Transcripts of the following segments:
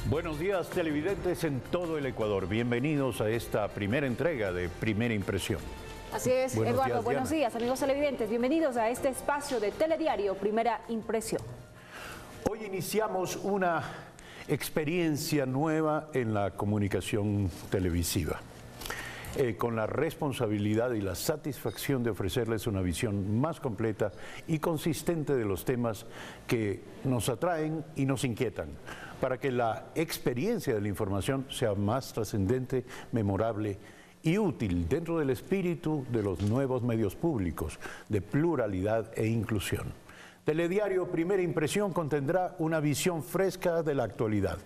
Buenos días, televidentes en todo el Ecuador. Bienvenidos a esta primera entrega de Primera Impresión. Así es, Eduardo. Buenos días, amigos televidentes. Bienvenidos a este espacio de Telediario Primera Impresión. Hoy iniciamos una experiencia nueva en la comunicación televisiva, con la responsabilidad y la satisfacción de ofrecerles una visión más completa y consistente de los temas que nos atraen y nos inquietan, para que la experiencia de la información sea más trascendente, memorable y útil dentro del espíritu de los nuevos medios públicos de pluralidad e inclusión. Telediario Primera Impresión contendrá una visión fresca de la actualidad,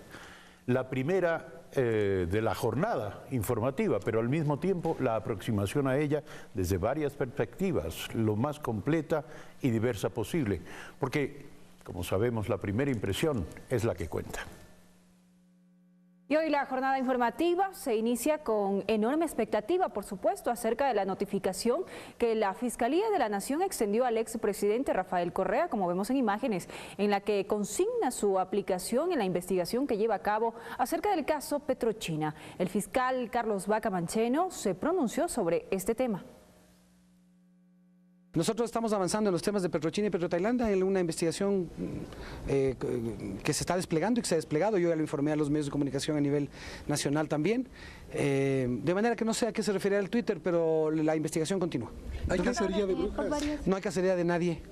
la primera de la jornada informativa, pero al mismo tiempo la aproximación a ella desde varias perspectivas, lo más completa y diversa posible, porque, como sabemos, la primera impresión es la que cuenta. Y hoy la jornada informativa se inicia con enorme expectativa, por supuesto, acerca de la notificación que la Fiscalía de la Nación extendió al expresidente Rafael Correa, como vemos en imágenes, en la que consigna su aplicación en la investigación que lleva a cabo acerca del caso Petrochina. El fiscal Carlos Vaca Mancheno se pronunció sobre este tema. Nosotros estamos avanzando en los temas de Petrochina y Petrotailandia en una investigación que se está desplegando y que se ha desplegado. Yo ya lo informé a los medios de comunicación a nivel nacional también. De manera que no sé a qué se refiere el Twitter, pero la investigación continúa. ¿Hay cacería de brujas? No hay cacería de nadie,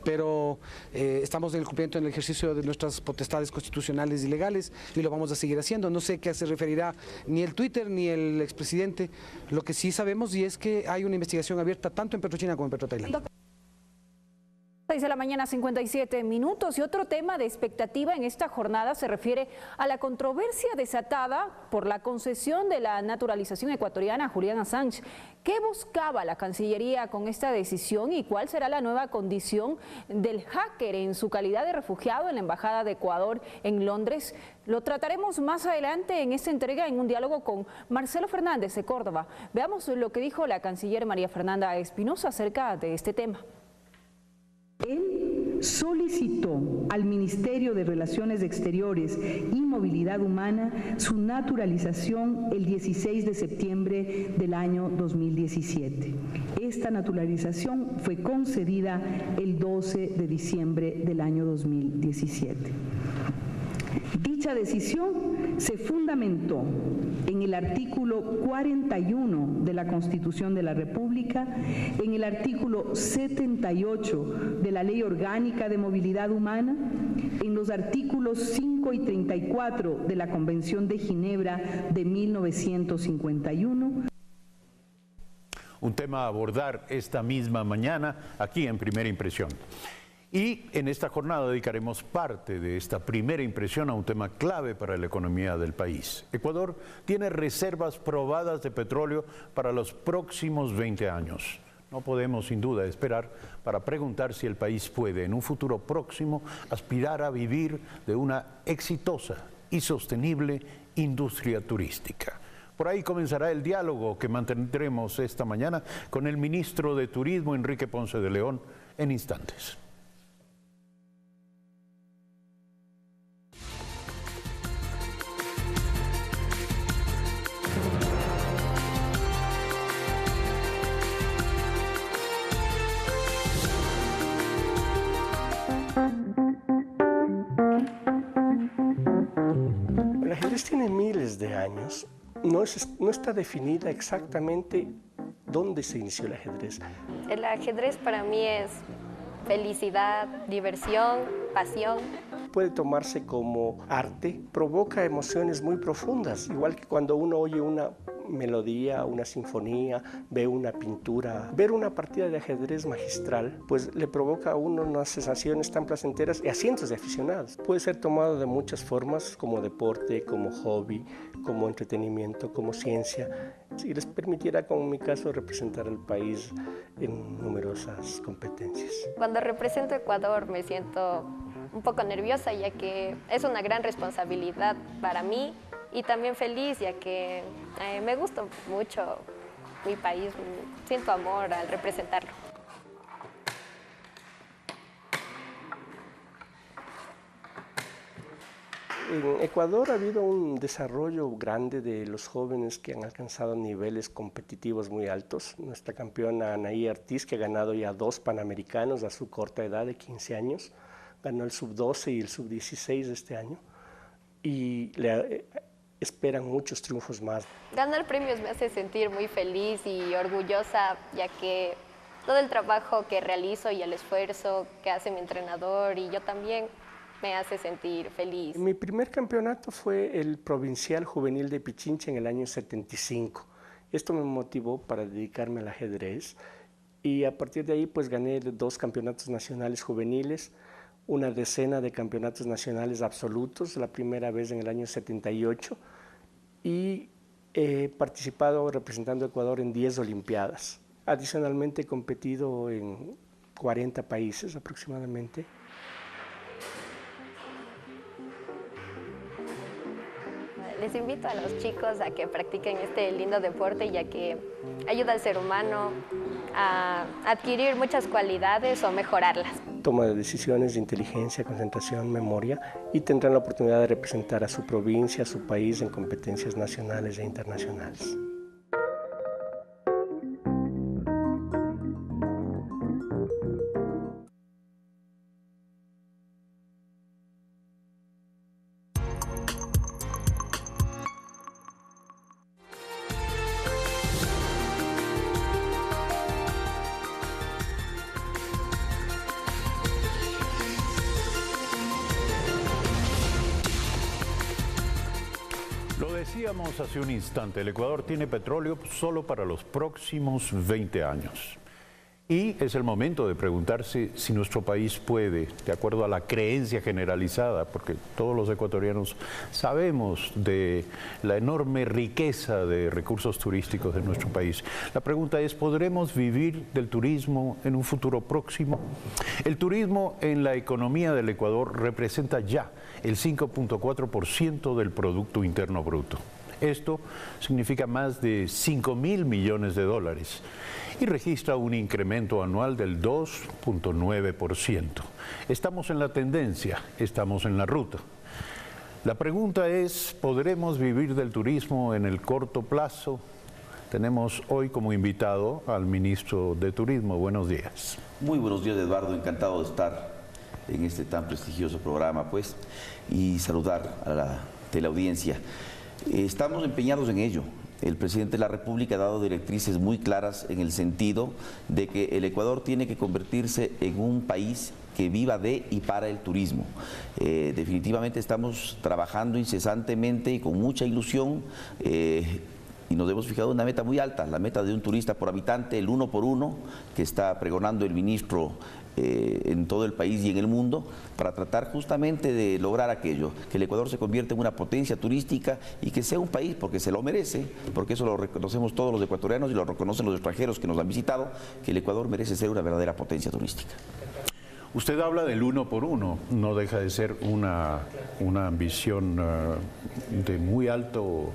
pero estamos en el cumplimiento, en el ejercicio de nuestras potestades constitucionales y legales y lo vamos a seguir haciendo. No sé a qué se referirá ni el Twitter ni el expresidente. Lo que sí sabemos y es que hay una investigación abierta tanto en Petrochina como en Petrotailandia. 6 de la mañana, 57 minutos. Y otro tema de expectativa en esta jornada se refiere a la controversia desatada por la concesión de la naturalización ecuatoriana a Julian Assange. ¿Qué buscaba la Cancillería con esta decisión y cuál será la nueva condición del hacker en su calidad de refugiado en la Embajada de Ecuador en Londres? Lo trataremos más adelante en esta entrega en un diálogo con Marcelo Fernández de Córdoba. Veamos lo que dijo la canciller María Fernanda Espinosa acerca de este tema. Él solicitó al Ministerio de Relaciones Exteriores y Movilidad Humana su naturalización el 16 de septiembre del año 2017. Esta naturalización fue concedida el 12 de diciembre del año 2017. Dicha decisión se fundamentó en el artículo 41 de la Constitución de la República, en el artículo 78 de la Ley Orgánica de Movilidad Humana, en los artículos 5 y 34 de la Convención de Ginebra de 1951. Un tema a abordar esta misma mañana aquí en Primera Impresión. Y en esta jornada dedicaremos parte de esta primera impresión a un tema clave para la economía del país. Ecuador tiene reservas probadas de petróleo para los próximos 20 años. No podemos sin duda esperar para preguntar si el país puede en un futuro próximo aspirar a vivir de una exitosa y sostenible industria turística. Por ahí comenzará el diálogo que mantendremos esta mañana con el ministro de Turismo, Enrique Ponce de León, en instantes. El ajedrez tiene miles de años. No está definida exactamente dónde se inició el ajedrez. El ajedrez para mí es felicidad, diversión, pasión. Puede tomarse como arte, provoca emociones muy profundas, igual que cuando uno oye una melodía, una sinfonía, ve una pintura. Ver una partida de ajedrez magistral, pues le provoca a uno unas sensaciones tan placenteras y a cientos de aficionados. Puede ser tomado de muchas formas, como deporte, como hobby, como entretenimiento, como ciencia. Si les permitiera, como en mi caso, representar al país en numerosas competencias. Cuando represento a Ecuador me siento un poco nerviosa, ya que es una gran responsabilidad para mí, y también feliz, ya que me gusta mucho mi país, siento amor al representarlo. En Ecuador ha habido un desarrollo grande de los jóvenes que han alcanzado niveles competitivos muy altos. Nuestra campeona Anaí Ortiz, que ha ganado ya 2 Panamericanos a su corta edad de 15 años, ganó el sub-12 y el sub-16 este año, y le esperan muchos triunfos más. Ganar premios me hace sentir muy feliz y orgullosa, ya que todo el trabajo que realizo y el esfuerzo que hace mi entrenador y yo también me hace sentir feliz. Mi primer campeonato fue el Provincial Juvenil de Pichincha en el año 75. Esto me motivó para dedicarme al ajedrez y a partir de ahí pues gané 2 campeonatos nacionales juveniles, una decena de campeonatos nacionales absolutos, la primera vez en el año 78, y he participado representando a Ecuador en 10 Olimpiadas. Adicionalmente he competido en 40 países aproximadamente. Les invito a los chicos a que practiquen este lindo deporte, ya que ayuda al ser humano a adquirir muchas cualidades o mejorarlas. Toma de decisiones de inteligencia, concentración, memoria, y tendrán la oportunidad de representar a su provincia, a su país en competencias nacionales e internacionales. Lo decíamos hace un instante, el Ecuador tiene petróleo solo para los próximos 20 años. Y es el momento de preguntarse si nuestro país puede, de acuerdo a la creencia generalizada, porque todos los ecuatorianos sabemos de la enorme riqueza de recursos turísticos de nuestro país. La pregunta es, ¿podremos vivir del turismo en un futuro próximo? El turismo en la economía del Ecuador representa ya el 5.4% del Producto Interno Bruto. Esto significa más de 5.000 millones de dólares y registra un incremento anual del 2.9%. Estamos en la tendencia, estamos en la ruta. La pregunta es, ¿podremos vivir del turismo en el corto plazo? Tenemos hoy como invitado al ministro de Turismo. Buenos días. Muy buenos días, Eduardo. Encantado de estar en este tan prestigioso programa, pues, y saludar a la teleaudiencia. Estamos empeñados en ello. El presidente de la República ha dado directrices muy claras en el sentido de que el Ecuador tiene que convertirse en un país que viva de y para el turismo. Definitivamente estamos trabajando incesantemente y con mucha ilusión y nos hemos fijado en una meta muy alta, la meta de un turista por habitante, el 1 por 1, que está pregonando el ministro en todo el país y en el mundo, para tratar justamente de lograr aquello, que el Ecuador se convierta en una potencia turística y que sea un país, porque se lo merece, porque eso lo reconocemos todos los ecuatorianos y lo reconocen los extranjeros que nos han visitado, que el Ecuador merece ser una verdadera potencia turística. Usted habla del 1 por 1, no deja de ser una ambición de muy alto,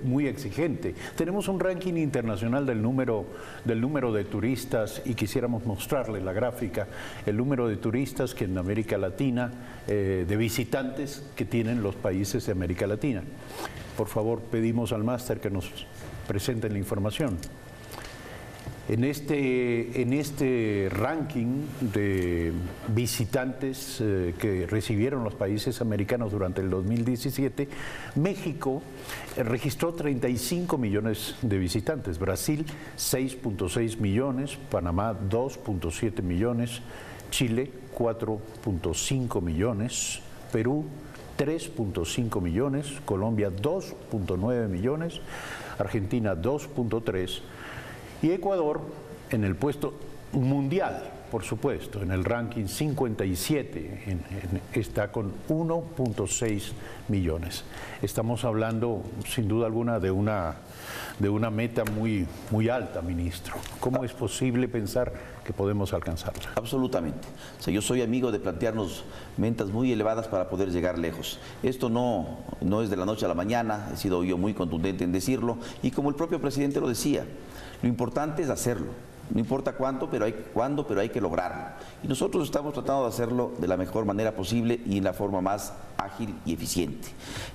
muy exigente. Tenemos un ranking internacional del número de turistas y quisiéramos mostrarle la gráfica, el número de turistas que en América Latina, de visitantes que tienen los países de América Latina. Por favor, pedimos al máster que nos presenten la información. En este ranking de visitantes que recibieron los países americanos durante el 2017, México registró 35 millones de visitantes, Brasil 6.6 millones, Panamá 2.7 millones, Chile 4.5 millones, Perú 3.5 millones, Colombia 2.9 millones, Argentina 2.3 y Ecuador en el puesto mundial, por supuesto, en el ranking 57, está con 1.6 millones. Estamos hablando, sin duda alguna, de una meta muy alta, ministro. ¿Cómo es posible pensar que podemos alcanzarla? Absolutamente. O sea, yo soy amigo de plantearnos metas muy elevadas para poder llegar lejos. Esto no es de la noche a la mañana, he sido yo muy contundente en decirlo, y como el propio presidente lo decía, lo importante es hacerlo. No importa cuánto, pero hay que lograrlo. Y nosotros estamos tratando de hacerlo de la mejor manera posible y en la forma más ágil y eficiente.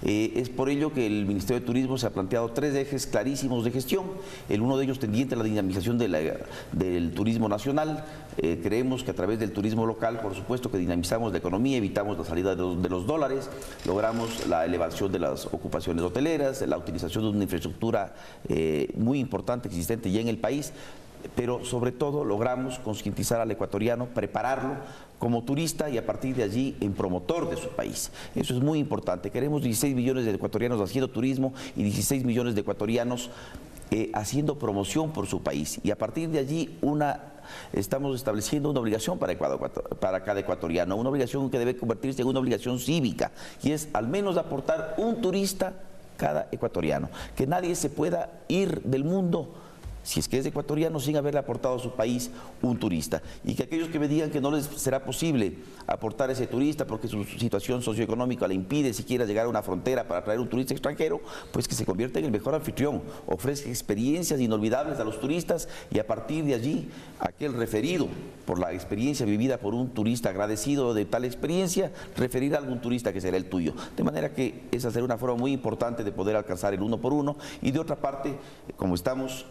Es por ello que el Ministerio de Turismo se ha planteado 3 ejes clarísimos de gestión. El uno de ellos tendiente a la dinamización del turismo nacional. Creemos que a través del turismo local, por supuesto que dinamizamos la economía, evitamos la salida de los dólares, logramos la elevación de las ocupaciones hoteleras, la utilización de una infraestructura muy importante existente ya en el país, pero sobre todo logramos concientizar al ecuatoriano, prepararlo como turista y a partir de allí en promotor de su país. Eso es muy importante. Queremos 16 millones de ecuatorianos haciendo turismo y 16 millones de ecuatorianos haciendo promoción por su país. Y a partir de allí estamos estableciendo una obligación para cada ecuatoriano, una obligación que debe convertirse en una obligación cívica, y es al menos aportar un turista cada ecuatoriano. Que nadie se pueda ir del mundo, si es que es ecuatoriano, sin haberle aportado a su país un turista. Y que aquellos que me digan que no les será posible aportar a ese turista porque su situación socioeconómica le impide siquiera llegar a una frontera para traer un turista extranjero, pues que se convierta en el mejor anfitrión, ofrezca experiencias inolvidables a los turistas y a partir de allí, aquel referido por la experiencia vivida por un turista agradecido de tal experiencia, referir a algún turista que será el tuyo. De manera que esa será una forma muy importante de poder alcanzar el 1 por 1 y de otra parte, como estamos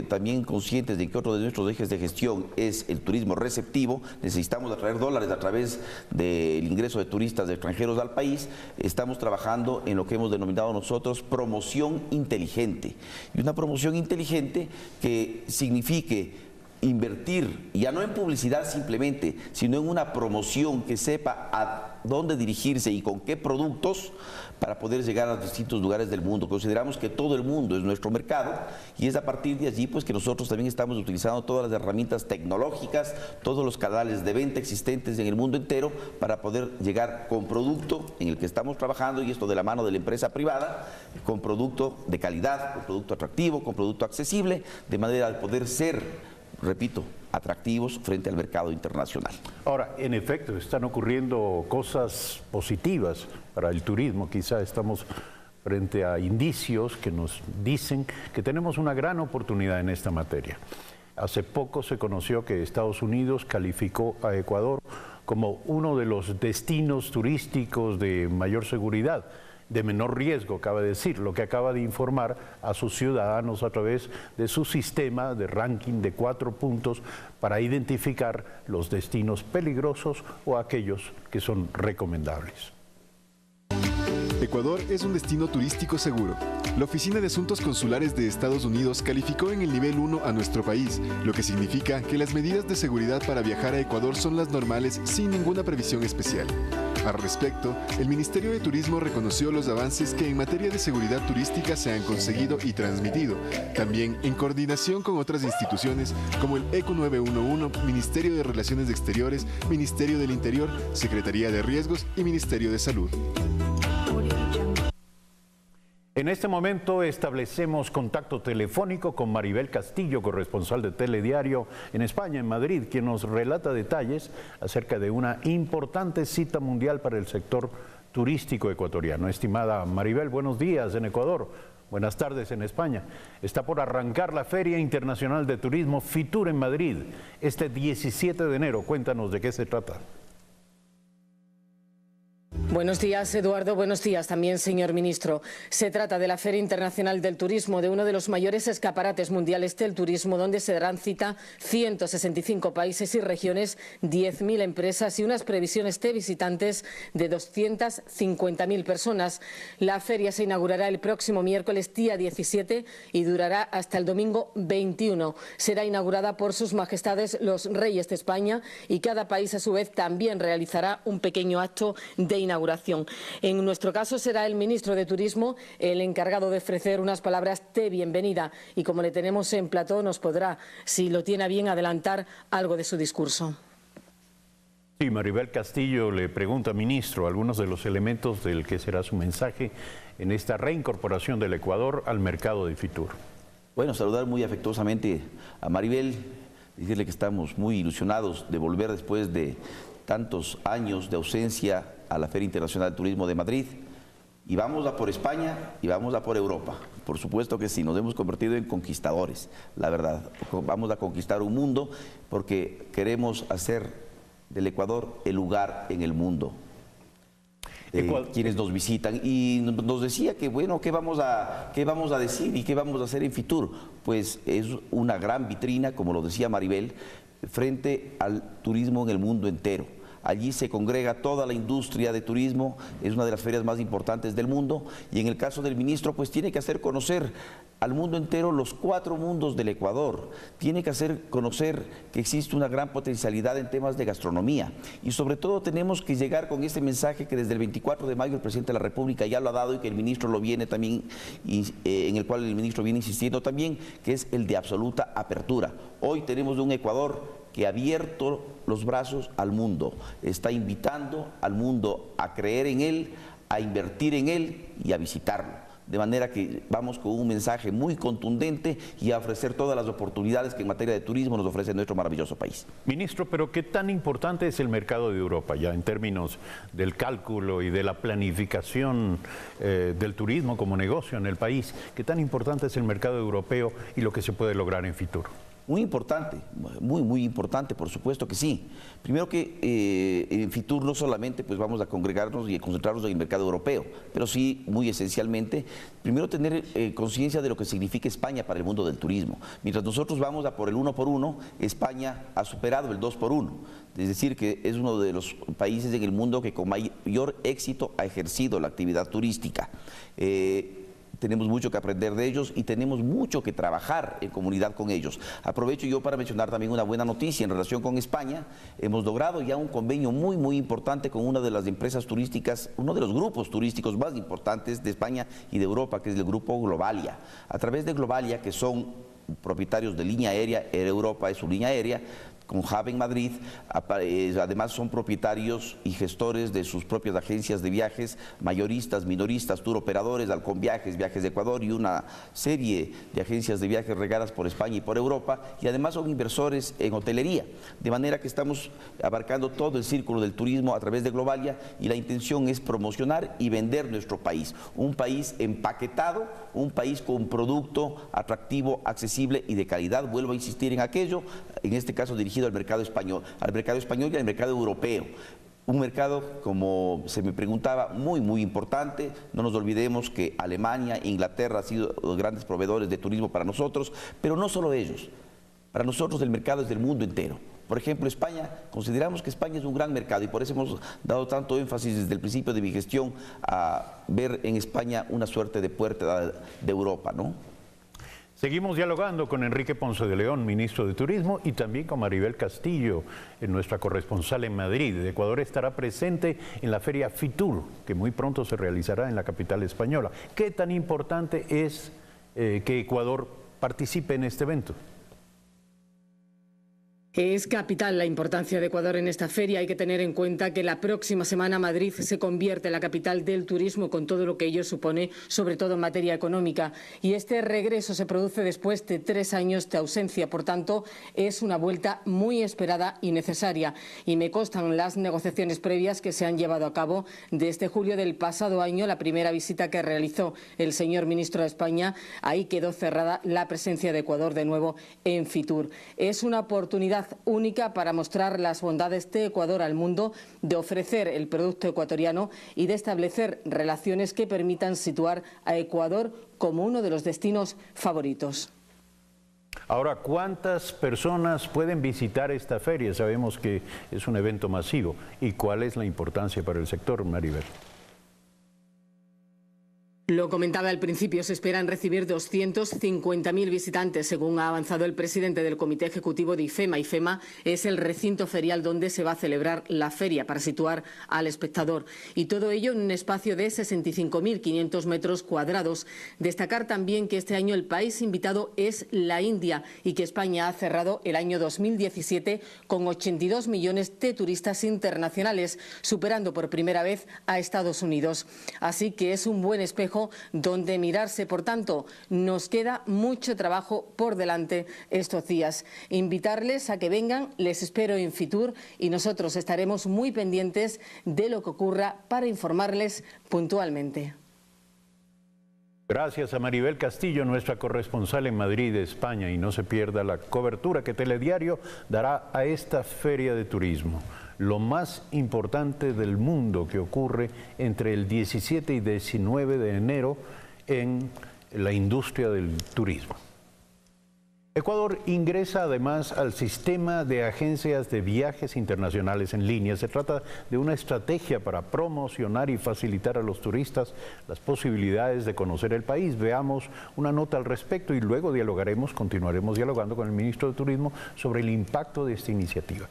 también conscientes de que otro de nuestros ejes de gestión es el turismo receptivo, necesitamos atraer dólares a través del ingreso de turistas de extranjeros al país, estamos trabajando en lo que hemos denominado nosotros promoción inteligente. Y una promoción inteligente que signifique invertir, ya no en publicidad simplemente, sino en una promoción que sepa a dónde dirigirse y con qué productos para poder llegar a distintos lugares del mundo. Consideramos que todo el mundo es nuestro mercado y es a partir de allí pues que nosotros también estamos utilizando todas las herramientas tecnológicas, todos los canales de venta existentes en el mundo entero para poder llegar con producto en el que estamos trabajando, y esto de la mano de la empresa privada, con producto de calidad, con producto atractivo, con producto accesible, de manera de poder ser, repito, atractivos frente al mercado internacional. Ahora, en efecto, están ocurriendo cosas positivas para el turismo. Quizá estamos frente a indicios que nos dicen que tenemos una gran oportunidad en esta materia. Hace poco se conoció que Estados Unidos calificó a Ecuador como uno de los destinos turísticos de mayor seguridad, de menor riesgo, cabe decir, lo que acaba de informar a sus ciudadanos a través de su sistema de ranking de 4 puntos para identificar los destinos peligrosos o aquellos que son recomendables. Ecuador es un destino turístico seguro. La Oficina de Asuntos Consulares de Estados Unidos calificó en el nivel 1 a nuestro país, lo que significa que las medidas de seguridad para viajar a Ecuador son las normales sin ninguna previsión especial. Al respecto, el Ministerio de Turismo reconoció los avances que en materia de seguridad turística se han conseguido y transmitido, también en coordinación con otras instituciones como el ECO 911, Ministerio de Relaciones Exteriores, Ministerio del Interior, Secretaría de Riesgos y Ministerio de Salud. En este momento establecemos contacto telefónico con Maribel Castillo, corresponsal de Telediario en España, en Madrid, quien nos relata detalles acerca de una importante cita mundial para el sector turístico ecuatoriano. Estimada Maribel, buenos días en Ecuador, buenas tardes en España. Está por arrancar la Feria Internacional de Turismo FITUR en Madrid, este 17 de enero. Cuéntanos de qué se trata. Buenos días, Eduardo. Buenos días también, señor ministro. Se trata de la Feria Internacional del Turismo, de uno de los mayores escaparates mundiales del turismo, donde se darán cita 165 países y regiones, 10.000 empresas y unas previsiones de visitantes de 250.000 personas. La feria se inaugurará el próximo miércoles, día 17, y durará hasta el domingo 21. Será inaugurada por sus majestades los reyes de España y cada país, a su vez, también realizará un pequeño acto de inauguración. En nuestro caso será el ministro de Turismo el encargado de ofrecer unas palabras de bienvenida y como le tenemos en plató nos podrá, si lo tiene a bien, adelantar algo de su discurso. Sí, Maribel Castillo le pregunta, ministro, algunos de los elementos del que será su mensaje en esta reincorporación del Ecuador al mercado de FITUR. Bueno, saludar muy afectuosamente a Maribel, decirle que estamos muy ilusionados de volver después de tantos años de ausencia a la Feria Internacional del Turismo de Madrid, y vamos a por España y vamos a por Europa. por supuesto que sí, nos hemos convertido en conquistadores, la verdad. Vamos a conquistar un mundo porque queremos hacer del Ecuador el lugar en el mundo. Quienes nos visitan, y nos decía que bueno, ¿qué vamos a decir y qué vamos a hacer en Fitur? Pues es una gran vitrina, como lo decía Maribel, frente al turismo en el mundo entero. Allí se congrega toda la industria de turismo, es una de las ferias más importantes del mundo, y en el caso del ministro, pues tiene que hacer conocer al mundo entero los 4 mundos del Ecuador, tiene que hacer conocer que existe una gran potencialidad en temas de gastronomía, y sobre todo tenemos que llegar con este mensaje que desde el 24 de mayo el presidente de la República ya lo ha dado y que el ministro lo viene también, en el cual el ministro viene insistiendo también, que es el de absoluta apertura. Hoy tenemos un Ecuador que ha abierto los brazos al mundo, está invitando al mundo a creer en él, a invertir en él y a visitarlo. De manera que vamos con un mensaje muy contundente y a ofrecer todas las oportunidades que en materia de turismo nos ofrece nuestro maravilloso país. Ministro, pero ¿qué tan importante es el mercado de Europa ya en términos del cálculo y de la planificación del turismo como negocio en el país? ¿Qué tan importante es el mercado europeo y lo que se puede lograr en Fitur? Muy importante, muy importante, por supuesto que sí. Primero que en Fitur no solamente pues vamos a congregarnos y a concentrarnos en el mercado europeo, pero sí, muy esencialmente, primero tener conciencia de lo que significa España para el mundo del turismo. Mientras nosotros vamos a por el 1 por 1, España ha superado el 2 por 1. Es decir, que es uno de los países en el mundo que con mayor éxito ha ejercido la actividad turística. Tenemos mucho que aprender de ellos y tenemos mucho que trabajar en comunidad con ellos. Aprovecho yo para mencionar también una buena noticia en relación con España. Hemos logrado ya un convenio muy importante con una de las empresas turísticas, uno de los grupos turísticos más importantes de España y de Europa, que es el grupo Globalia. A través de Globalia, que son propietarios de línea aérea, Air Europa es su línea aérea, con hub en Madrid, además son propietarios y gestores de sus propias agencias de viajes, mayoristas, minoristas, tour operadores, Halcón Viajes, Viajes de Ecuador y una serie de agencias de viajes regadas por España y por Europa, y además son inversores en hotelería, de manera que estamos abarcando todo el círculo del turismo a través de Globalia, y la intención es promocionar y vender nuestro país, un país empaquetado, un país con un producto atractivo, accesible y de calidad. Vuelvo a insistir en aquello, en este caso dirigido al mercado español y al mercado europeo. Un mercado, como se me preguntaba, muy importante. No nos olvidemos que Alemania, Inglaterra han sido los grandes proveedores de turismo para nosotros, pero no solo ellos. Para nosotros el mercado es del mundo entero. Por ejemplo, España, consideramos que España es un gran mercado y por eso hemos dado tanto énfasis desde el principio de mi gestión a ver en España una suerte de puerta de Europa, ¿no? Seguimos dialogando con Enrique Ponce de León, ministro de Turismo, y también con Maribel Castillo, nuestra corresponsal en Madrid. Ecuador estará presente en la feria Fitur, que muy pronto se realizará en la capital española. ¿Qué tan importante es que Ecuador participe en este evento? Es capital la importancia de Ecuador en esta feria. Hay que tener en cuenta que la próxima semana Madrid se convierte en la capital del turismo, con todo lo que ello supone, sobre todo en materia económica. Y este regreso se produce después de 3 años de ausencia. Por tanto, es una vuelta muy esperada y necesaria. Y me constan las negociaciones previas que se han llevado a cabo desde julio del pasado año, la primera visita que realizó el señor ministro de España. Ahí quedó cerrada la presencia de Ecuador de nuevo en Fitur. Es una oportunidad única para mostrar las bondades de Ecuador al mundo, de ofrecer el producto ecuatoriano y de establecer relaciones que permitan situar a Ecuador como uno de los destinos favoritos. Ahora, ¿cuántas personas pueden visitar esta feria? Sabemos que es un evento masivo. ¿Y cuál es la importancia para el sector, Maribel? Lo comentaba al principio, se esperan recibir 250.000 visitantes, según ha avanzado el presidente del Comité Ejecutivo de IFEMA. IFEMA es el recinto ferial donde se va a celebrar la feria, para situar al espectador. Y todo ello en un espacio de 65.500 metros cuadrados. Destacar también que este año el país invitado es la India y que España ha cerrado el año 2017 con 82 millones de turistas internacionales, superando por primera vez a Estados Unidos. Así que es un buen espejo donde mirarse. Por tanto, nos queda mucho trabajo por delante estos días. Invitarles a que vengan, les espero en Fitur y nosotros estaremos muy pendientes de lo que ocurra para informarles puntualmente. Gracias a Maribel Castillo, nuestra corresponsal en Madrid, España, y no se pierda la cobertura que Telediario dará a esta feria de turismo, lo más importante del mundo que ocurre entre el 17 y 19 de enero en la industria del turismo. Ecuador ingresa además al sistema de agencias de viajes internacionales en línea. Se trata de una estrategia para promocionar y facilitar a los turistas las posibilidades de conocer el país. Veamos una nota al respecto y luego continuaremos dialogando con el ministro de Turismo sobre el impacto de esta iniciativa.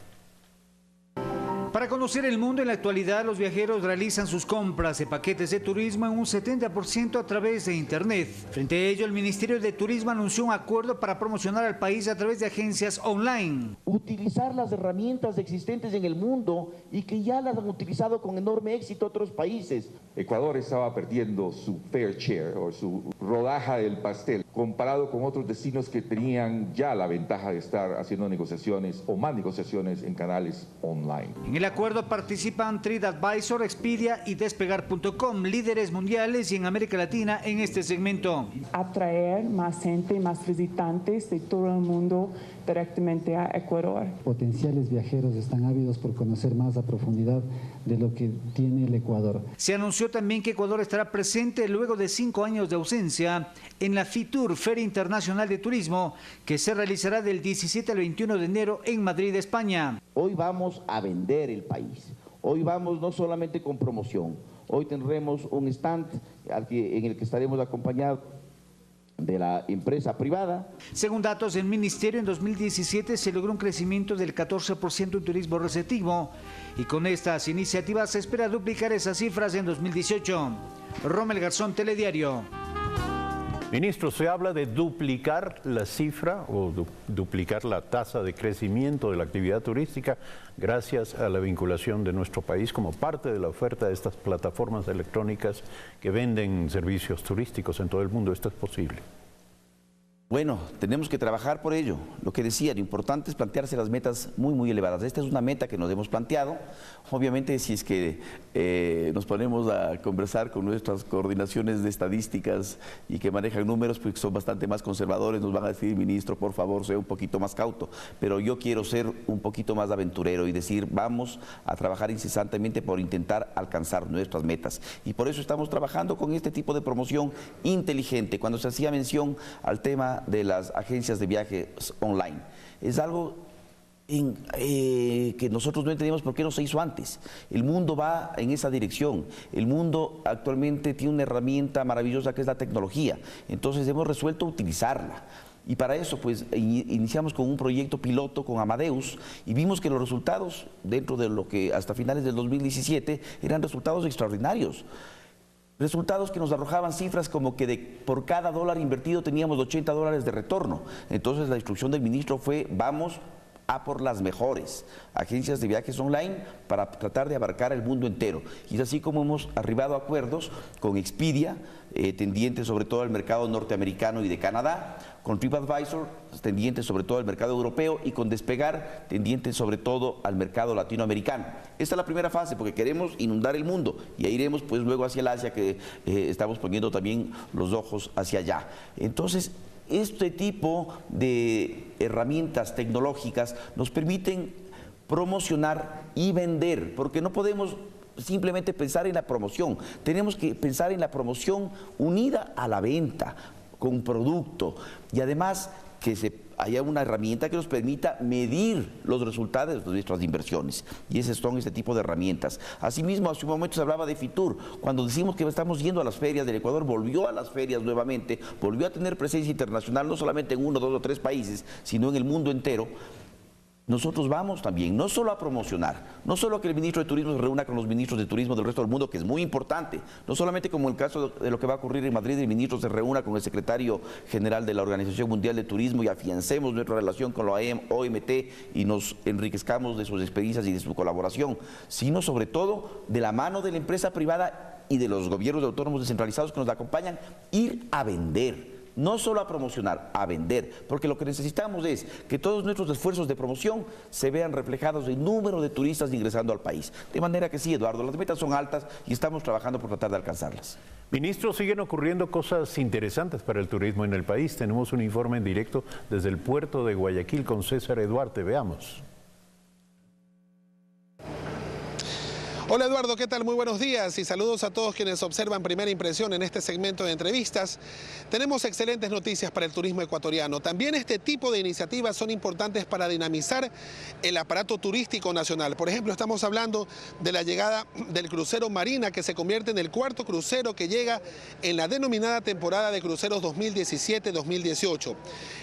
Para conocer el mundo en la actualidad, los viajeros realizan sus compras de paquetes de turismo en un 70% a través de Internet. Frente a ello, el Ministerio de Turismo anunció un acuerdo para promocionar al país a través de agencias online. Utilizar las herramientas existentes en el mundo y que ya las han utilizado con enorme éxito otros países. Ecuador estaba perdiendo su fair share o su rodaja del pastel comparado con otros destinos que tenían ya la ventaja de estar haciendo negociaciones o más negociaciones en canales online. En el acuerdo participan TripAdvisor, Expedia y Despegar.com, líderes mundiales y en América Latina en este segmento. Atraer más gente, más visitantes de todo el mundo directamente a Ecuador. Potenciales viajeros están ávidos por conocer más a profundidad de lo que tiene el Ecuador. Se anunció también que Ecuador estará presente luego de 5 años de ausencia en la FITUR, Feria Internacional de Turismo, que se realizará del 17 al 21 de enero en Madrid, España. Hoy vamos a vender el país. Hoy vamos no solamente con promoción. Hoy tendremos un stand en el que estaremos acompañados de la empresa privada. Según datos del Ministerio, en 2017 se logró un crecimiento del 14% en turismo receptivo y con estas iniciativas se espera duplicar esas cifras en 2018. Rommel Garzón, Telediario. Ministro, se habla de duplicar la cifra o duplicar la tasa de crecimiento de la actividad turística gracias a la vinculación de nuestro país como parte de la oferta de estas plataformas electrónicas que venden servicios turísticos en todo el mundo. ¿Esto es posible? Bueno, tenemos que trabajar por ello. Lo que decía, lo importante es plantearse las metas muy elevadas. Esta es una meta que nos hemos planteado. Obviamente, si es que nos ponemos a conversar con nuestras coordinaciones de estadísticas y que manejan números, pues son bastante más conservadores, nos van a decir, ministro, por favor, sea un poquito más cauto. Pero yo quiero ser un poquito más aventurero y decir, vamos a trabajar incesantemente por intentar alcanzar nuestras metas. Y por eso estamos trabajando con este tipo de promoción inteligente. Cuando se hacía mención al tema de las agencias de viajes online, es algo que nosotros no entendemos por qué no se hizo antes. El mundo va en esa dirección. El mundo actualmente tiene una herramienta maravillosa que es la tecnología. Entonces hemos resuelto utilizarla. Y para eso pues iniciamos con un proyecto piloto con Amadeus y vimos que los resultados dentro de lo que hasta finales del 2017 eran resultados extraordinarios. Resultados que nos arrojaban cifras como que por cada dólar invertido teníamos $80 de retorno. Entonces la instrucción del ministro fue, vamos a por las mejores agencias de viajes online para tratar de abarcar el mundo entero. Y es así como hemos arribado a acuerdos con Expedia, tendientes sobre todo al mercado norteamericano y de Canadá, con TripAdvisor, tendientes sobre todo al mercado europeo, y con Despegar, tendientes sobre todo al mercado latinoamericano. Esta es la primera fase porque queremos inundar el mundo y ahí iremos pues luego hacia el Asia, que estamos poniendo también los ojos hacia allá. Entonces, este tipo de herramientas tecnológicas nos permiten promocionar y vender, porque no podemos simplemente pensar en la promoción, tenemos que pensar en la promoción unida a la venta, con producto, y además que haya una herramienta que nos permita medir los resultados de nuestras inversiones, y esos son este tipo de herramientas. Asimismo, hace un momento se hablaba de FITUR. Cuando decimos que estamos yendo a las ferias del Ecuador, volvió a las ferias nuevamente, volvió a tener presencia internacional, no solamente en 1, 2 o 3 países, sino en el mundo entero. Nosotros vamos también, no solo a promocionar, no solo a que el ministro de Turismo se reúna con los ministros de Turismo del resto del mundo, que es muy importante, no solamente como el caso de lo que va a ocurrir en Madrid, el ministro se reúna con el secretario general de la Organización Mundial de Turismo y afiancemos nuestra relación con la OMT y nos enriquezcamos de sus experiencias y de su colaboración, sino sobre todo de la mano de la empresa privada y de los gobiernos autónomos descentralizados que nos acompañan, ir a vender. no solo a promocionar, a vender, porque lo que necesitamos es que todos nuestros esfuerzos de promoción se vean reflejados en número de turistas ingresando al país. De manera que sí, Eduardo, las metas son altas y estamos trabajando por tratar de alcanzarlas. Ministro, siguen ocurriendo cosas interesantes para el turismo en el país. Tenemos un informe en directo desde el puerto de Guayaquil con César Eduarte. Veamos. Hola Eduardo, ¿qué tal? Muy buenos días y saludos a todos quienes observan Primera Impresión en este segmento de entrevistas. Tenemos excelentes noticias para el turismo ecuatoriano. También este tipo de iniciativas son importantes para dinamizar el aparato turístico nacional. Por ejemplo, estamos hablando de la llegada del crucero Marina, que se convierte en el cuarto crucero que llega en la denominada temporada de cruceros 2017-2018.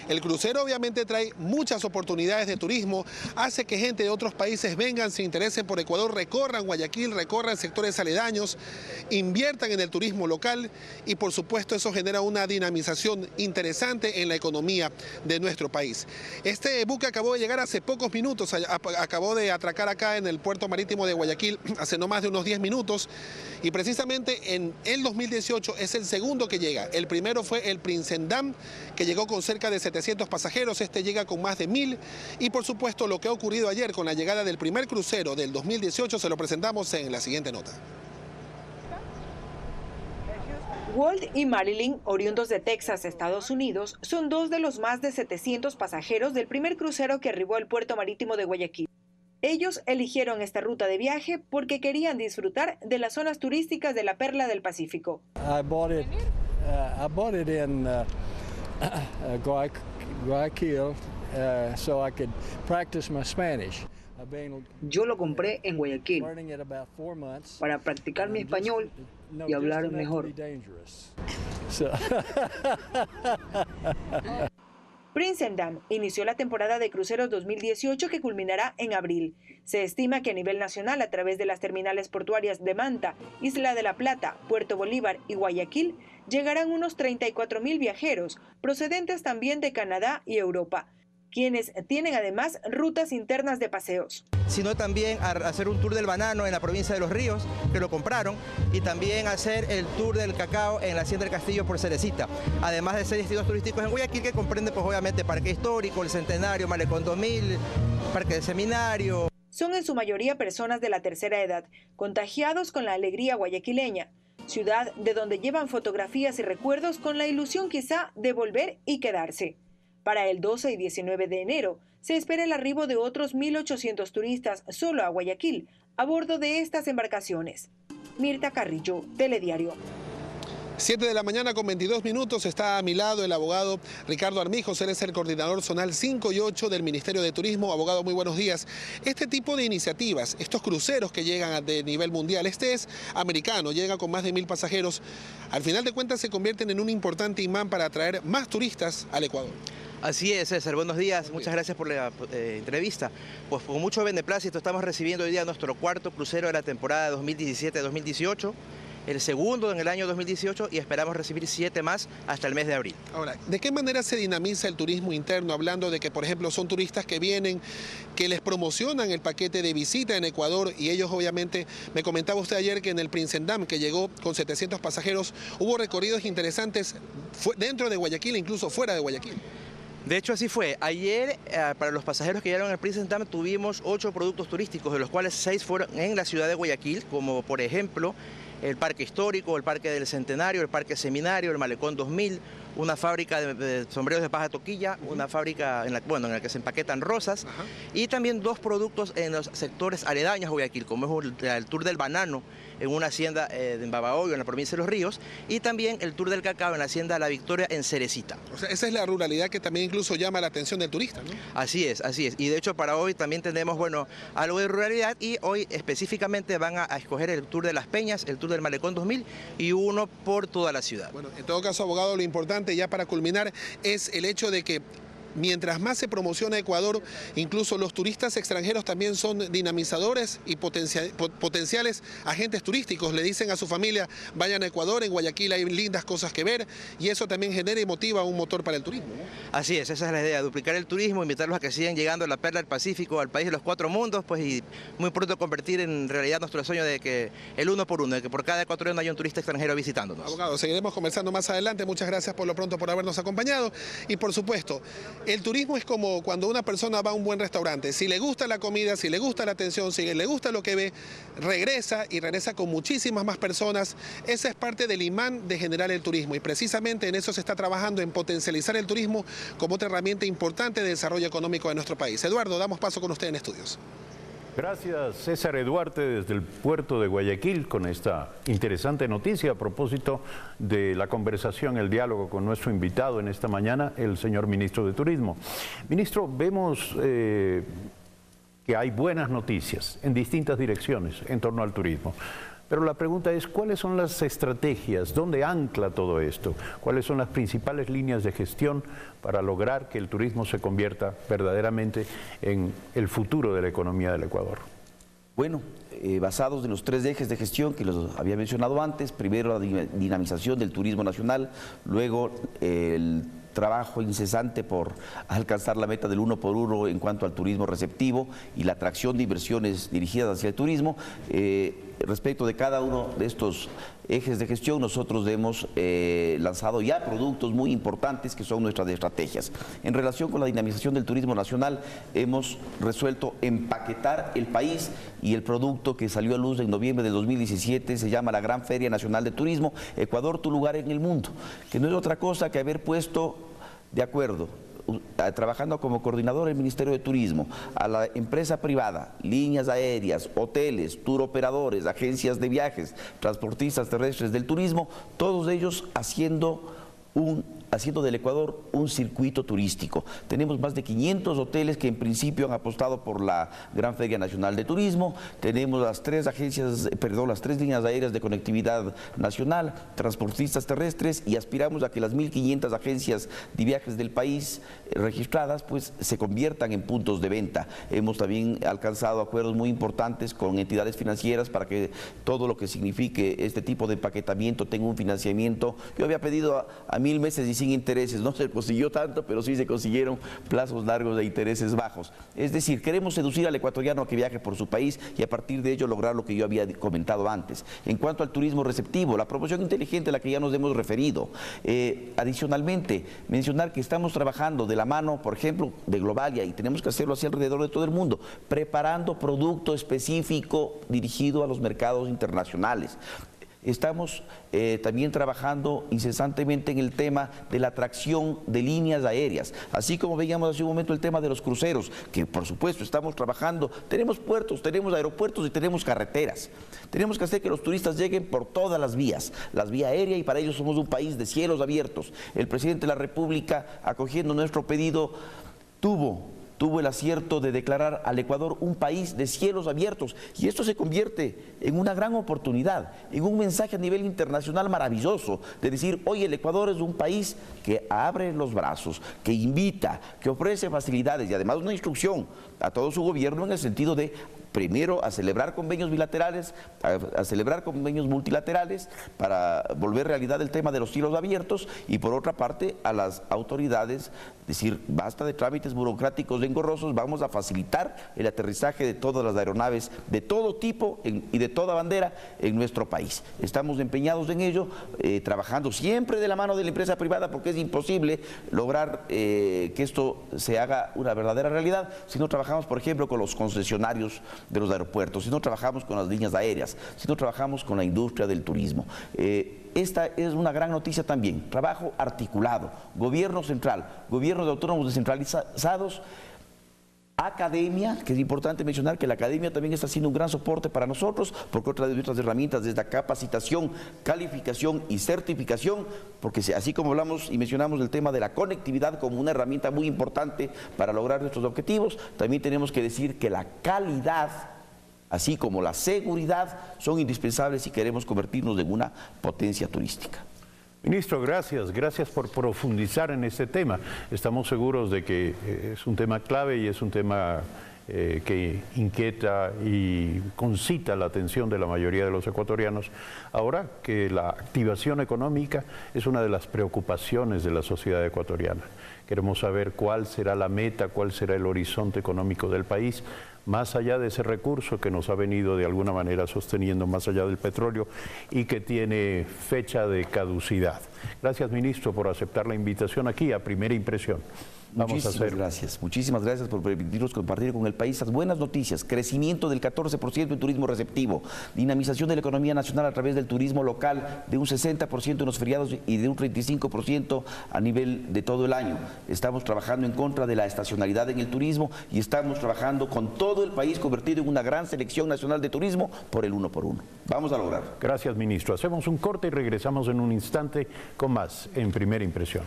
El crucero obviamente trae muchas oportunidades de turismo, hace que gente de otros países vengan, se interesen por Ecuador, recorran Guayaquil, recorran sectores aledaños, inviertan en el turismo local y por supuesto eso genera una dinamización interesante en la economía de nuestro país. Este buque acabó de llegar hace pocos minutos, acabó de atracar acá en el puerto marítimo de Guayaquil hace no más de unos 10 minutos y precisamente en el 2018 es el segundo que llega. El primero fue el Princendam, que llegó con cerca de 700 pasajeros, este llega con más de 1000 y por supuesto lo que ha ocurrido ayer con la llegada del primer crucero del 2018 se lo presentamos en la siguiente nota. Walt y Marilyn, oriundos de Texas, Estados Unidos, son dos de los más de 700 pasajeros del primer crucero que arribó al puerto marítimo de Guayaquil. Ellos eligieron esta ruta de viaje porque querían disfrutar de las zonas turísticas de la Perla del Pacífico. I bought it in Guayaquil so I could practice my Spanish. Yo lo compré en Guayaquil para practicar mi español y hablar mejor. Princendam inició la temporada de cruceros 2018 que culminará en abril. Se estima que a nivel nacional, a través de las terminales portuarias de Manta, Isla de la Plata, Puerto Bolívar y Guayaquil, llegarán unos 34.000 viajeros, procedentes también de Canadá y Europa, quienes tienen además rutas internas de paseos. Sino también hacer un tour del banano en la provincia de Los Ríos, que lo compraron, y también hacer el tour del cacao en la Hacienda del Castillo por Cerecita, además de 6 destinos turísticos en Guayaquil que comprende pues obviamente Parque Histórico, el Centenario, Malecón 2000, Parque del Seminario. Son en su mayoría personas de la tercera edad, contagiados con la alegría guayaquileña, ciudad de donde llevan fotografías y recuerdos con la ilusión quizá de volver y quedarse. Para el 12 y 19 de enero se espera el arribo de otros 1.800 turistas solo a Guayaquil a bordo de estas embarcaciones. Mirta Carrillo, Telediario. 7 de la mañana con 22 minutos, está a mi lado el abogado Ricardo Armijos, él es el coordinador zonal 5 y 8 del Ministerio de Turismo. Abogado, muy buenos días. Este tipo de iniciativas, estos cruceros que llegan de nivel mundial, este es americano, llega con más de 1000 pasajeros, al final de cuentas se convierten en un importante imán para atraer más turistas al Ecuador. Así es, César. Buenos días. Muchas gracias por la entrevista. Pues con mucho beneplácito estamos recibiendo hoy día nuestro cuarto crucero de la temporada 2017-2018, el segundo en el año 2018 y esperamos recibir 7 más hasta el mes de abril. Ahora, ¿de qué manera se dinamiza el turismo interno? Hablando de que, por ejemplo, son turistas que vienen, que les promocionan el paquete de visita en Ecuador y ellos obviamente, me comentaba usted ayer que en el Princendam, que llegó con 700 pasajeros, hubo recorridos interesantes dentro de Guayaquil, incluso fuera de Guayaquil. De hecho, así fue. Ayer, para los pasajeros que llegaron al Princendam, tuvimos 8 productos turísticos, de los cuales 6 fueron en la ciudad de Guayaquil, como por ejemplo el Parque Histórico, el Parque del Centenario, el Parque Seminario, el Malecón 2000, una fábrica de sombreros de paja toquilla, una fábrica en la que se empaquetan rosas, y también 2 productos en los sectores aledaños a Guayaquil, como es el Tour del Banano en una hacienda en Babahoyo, en la provincia de Los Ríos, y también el Tour del Cacao en la hacienda La Victoria en Cerecita. O sea, esa es la ruralidad que también incluso llama la atención del turista, ¿no? Así es, así es. Y de hecho para hoy también tenemos, algo de ruralidad y hoy específicamente van a escoger el Tour de las Peñas, el Tour del Malecón 2000 y uno por toda la ciudad. Bueno, en todo caso, abogado, lo importante ya para culminar es el hecho de que mientras más se promociona Ecuador, incluso los turistas extranjeros también son dinamizadores y potenciales agentes turísticos. Le dicen a su familia, vayan a Ecuador, en Guayaquil hay lindas cosas que ver, y eso también genera y motiva un motor para el turismo, ¿no? Así es, esa es la idea, duplicar el turismo, invitarlos a que sigan llegando a la perla del Pacífico, al país de los 4 mundos, pues, y muy pronto convertir en realidad nuestro sueño de que el 1 por 1, de que por cada ecuatoriano haya un turista extranjero visitándonos. Abogado, seguiremos conversando más adelante. Muchas gracias por lo pronto por habernos acompañado. Y por supuesto, el turismo es como cuando una persona va a un buen restaurante. Si le gusta la comida, si le gusta la atención, si le gusta lo que ve, regresa y regresa con muchísimas más personas. Esa es parte del imán de generar el turismo, y precisamente en eso se está trabajando, en potencializar el turismo como otra herramienta importante de desarrollo económico de nuestro país. Eduardo, damos paso con usted en estudios. Gracias, César Eduarte, desde el puerto de Guayaquil, con esta interesante noticia a propósito de la conversación, el diálogo con nuestro invitado en esta mañana, el señor ministro de Turismo. Ministro, vemos que hay buenas noticias en distintas direcciones en torno al turismo. Pero la pregunta es, ¿cuáles son las estrategias? ¿Dónde ancla todo esto? ¿Cuáles son las principales líneas de gestión para lograr que el turismo se convierta verdaderamente en el futuro de la economía del Ecuador? Bueno, basados en los 3 ejes de gestión que los había mencionado antes, primero la dinamización del turismo nacional, luego el trabajo incesante por alcanzar la meta del 1 por 1 en cuanto al turismo receptivo y la atracción de inversiones dirigidas hacia el turismo. Respecto de cada uno de estos ejes de gestión, nosotros hemos lanzado ya productos muy importantes que son nuestras estrategias. En relación con la dinamización del turismo nacional, hemos resuelto empaquetar el país, y el producto que salió a luz en noviembre del 2017 se llama la Gran Feria Nacional de Turismo, Ecuador, tu lugar en el mundo, que no es otra cosa que haber puesto de acuerdo, trabajando como coordinador del Ministerio de Turismo, a la empresa privada, líneas aéreas, hoteles, tour operadores, agencias de viajes, transportistas terrestres del turismo, todos ellos haciendo del Ecuador un circuito turístico. Tenemos más de 500 hoteles que en principio han apostado por la Gran Feria Nacional de Turismo. Tenemos las 3 líneas aéreas de conectividad nacional, transportistas terrestres, y aspiramos a que las 1.500 agencias de viajes del país registradas pues se conviertan en puntos de venta. Hemos también alcanzado acuerdos muy importantes con entidades financieras para que todo lo que signifique este tipo de empaquetamiento tenga un financiamiento. Yo había pedido a 1000 meses y sin intereses, no se consiguió tanto, pero sí se consiguieron plazos largos de intereses bajos. Es decir, queremos seducir al ecuatoriano a que viaje por su país y a partir de ello lograr lo que yo había comentado antes. En cuanto al turismo receptivo, la promoción inteligente a la que ya nos hemos referido. Adicionalmente, mencionar que estamos trabajando de la mano, por ejemplo, de Globalia, y tenemos que hacerlo así alrededor de todo el mundo, preparando producto específico dirigido a los mercados internacionales. Estamos también trabajando incesantemente en el tema de la atracción de líneas aéreas, así como veíamos hace un momento el tema de los cruceros, que por supuesto estamos trabajando. Tenemos puertos, tenemos aeropuertos y tenemos carreteras. Tenemos que hacer que los turistas lleguen por todas las vías aéreas, y para ello somos un país de cielos abiertos. El presidente de la República, acogiendo nuestro pedido, tuvo el acierto de declarar al Ecuador un país de cielos abiertos, y esto se convierte en una gran oportunidad, en un mensaje a nivel internacional maravilloso, de decir, oye, el Ecuador es un país que abre los brazos, que invita, que ofrece facilidades y además una instrucción a todo su gobierno en el sentido de, primero, a celebrar convenios bilaterales, a celebrar convenios multilaterales para volver realidad el tema de los cielos abiertos, y por otra parte a las autoridades decir, basta de trámites burocráticos engorrosos, vamos a facilitar el aterrizaje de todas las aeronaves de todo tipo y de toda bandera en nuestro país. Estamos empeñados en ello, trabajando siempre de la mano de la empresa privada, porque es imposible lograr que esto se haga una verdadera realidad si no trabajamos, por ejemplo, con los concesionarios de los aeropuertos, si no trabajamos con las líneas aéreas, si no trabajamos con la industria del turismo. Esta es una gran noticia también, trabajo articulado, gobierno central, gobiernos autónomos descentralizados, academia, que es importante mencionar que la academia también está haciendo un gran soporte para nosotros, porque otra de nuestras herramientas es la capacitación, calificación y certificación, porque así como hablamos y mencionamos el tema de la conectividad como una herramienta muy importante para lograr nuestros objetivos, también tenemos que decir que la calidad, así como la seguridad, son indispensables si queremos convertirnos en una potencia turística. Ministro, gracias por profundizar en este tema. Estamos seguros de que es un tema clave y es un tema que inquieta y concita la atención de la mayoría de los ecuatorianos. Ahora que la activación económica es una de las preocupaciones de la sociedad ecuatoriana. Queremos saber cuál será la meta, cuál será el horizonte económico del país, más allá de ese recurso que nos ha venido de alguna manera sosteniendo, más allá del petróleo y que tiene fecha de caducidad. Gracias, ministro, por aceptar la invitación aquí a Primera Impresión. Muchísimas gracias por permitirnos compartir con el país las buenas noticias. Crecimiento del 14% en turismo receptivo, dinamización de la economía nacional a través del turismo local de un 60% en los feriados y de un 35% a nivel de todo el año. Estamos trabajando en contra de la estacionalidad en el turismo y estamos trabajando con todo el país convertido en una gran selección nacional de turismo por el 1 por 1. Vamos a lograr. Gracias, ministro. Hacemos un corte y regresamos en un instante con más en Primera Impresión.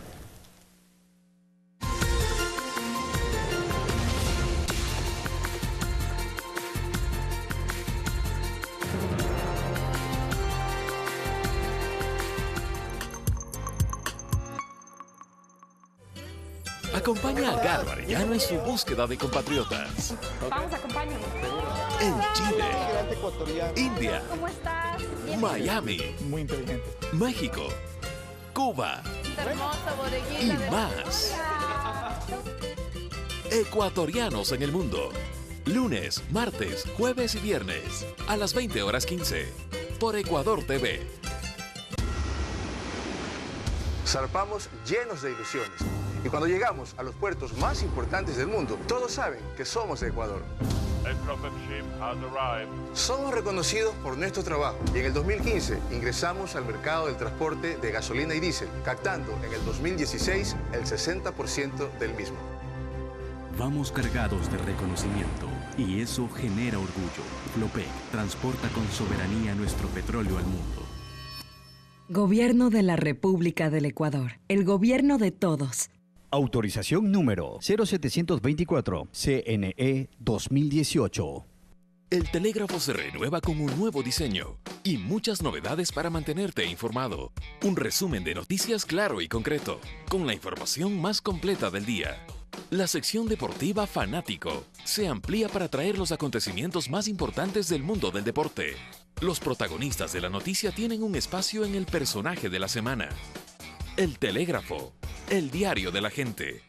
Acompaña a Galo Arellano en su búsqueda de compatriotas. Vamos, acompáñame. En Chile, India, ¿Cómo estás? Miami, muy inteligente, México, Cuba Hermosa bodeguita y de más. Ecuatorianos en el mundo. Lunes, martes, jueves y viernes a las 20:15 por Ecuador TV. Zarpamos llenos de ilusiones. Y cuando llegamos a los puertos más importantes del mundo, todos saben que somos de Ecuador. Somos reconocidos por nuestro trabajo y en el 2015 ingresamos al mercado del transporte de gasolina y diésel, captando en el 2016 el 60% del mismo. Vamos cargados de reconocimiento y eso genera orgullo. Flopec transporta con soberanía nuestro petróleo al mundo. Gobierno de la República del Ecuador. El gobierno de todos. Autorización número 0724, CNE 2018. El telégrafo se renueva con un nuevo diseño y muchas novedades para mantenerte informado. Un resumen de noticias claro y concreto, con la información más completa del día. La sección deportiva Fanático se amplía para traer los acontecimientos más importantes del mundo del deporte. Los protagonistas de la noticia tienen un espacio en el personaje de la semana. El Telégrafo, el diario de la gente.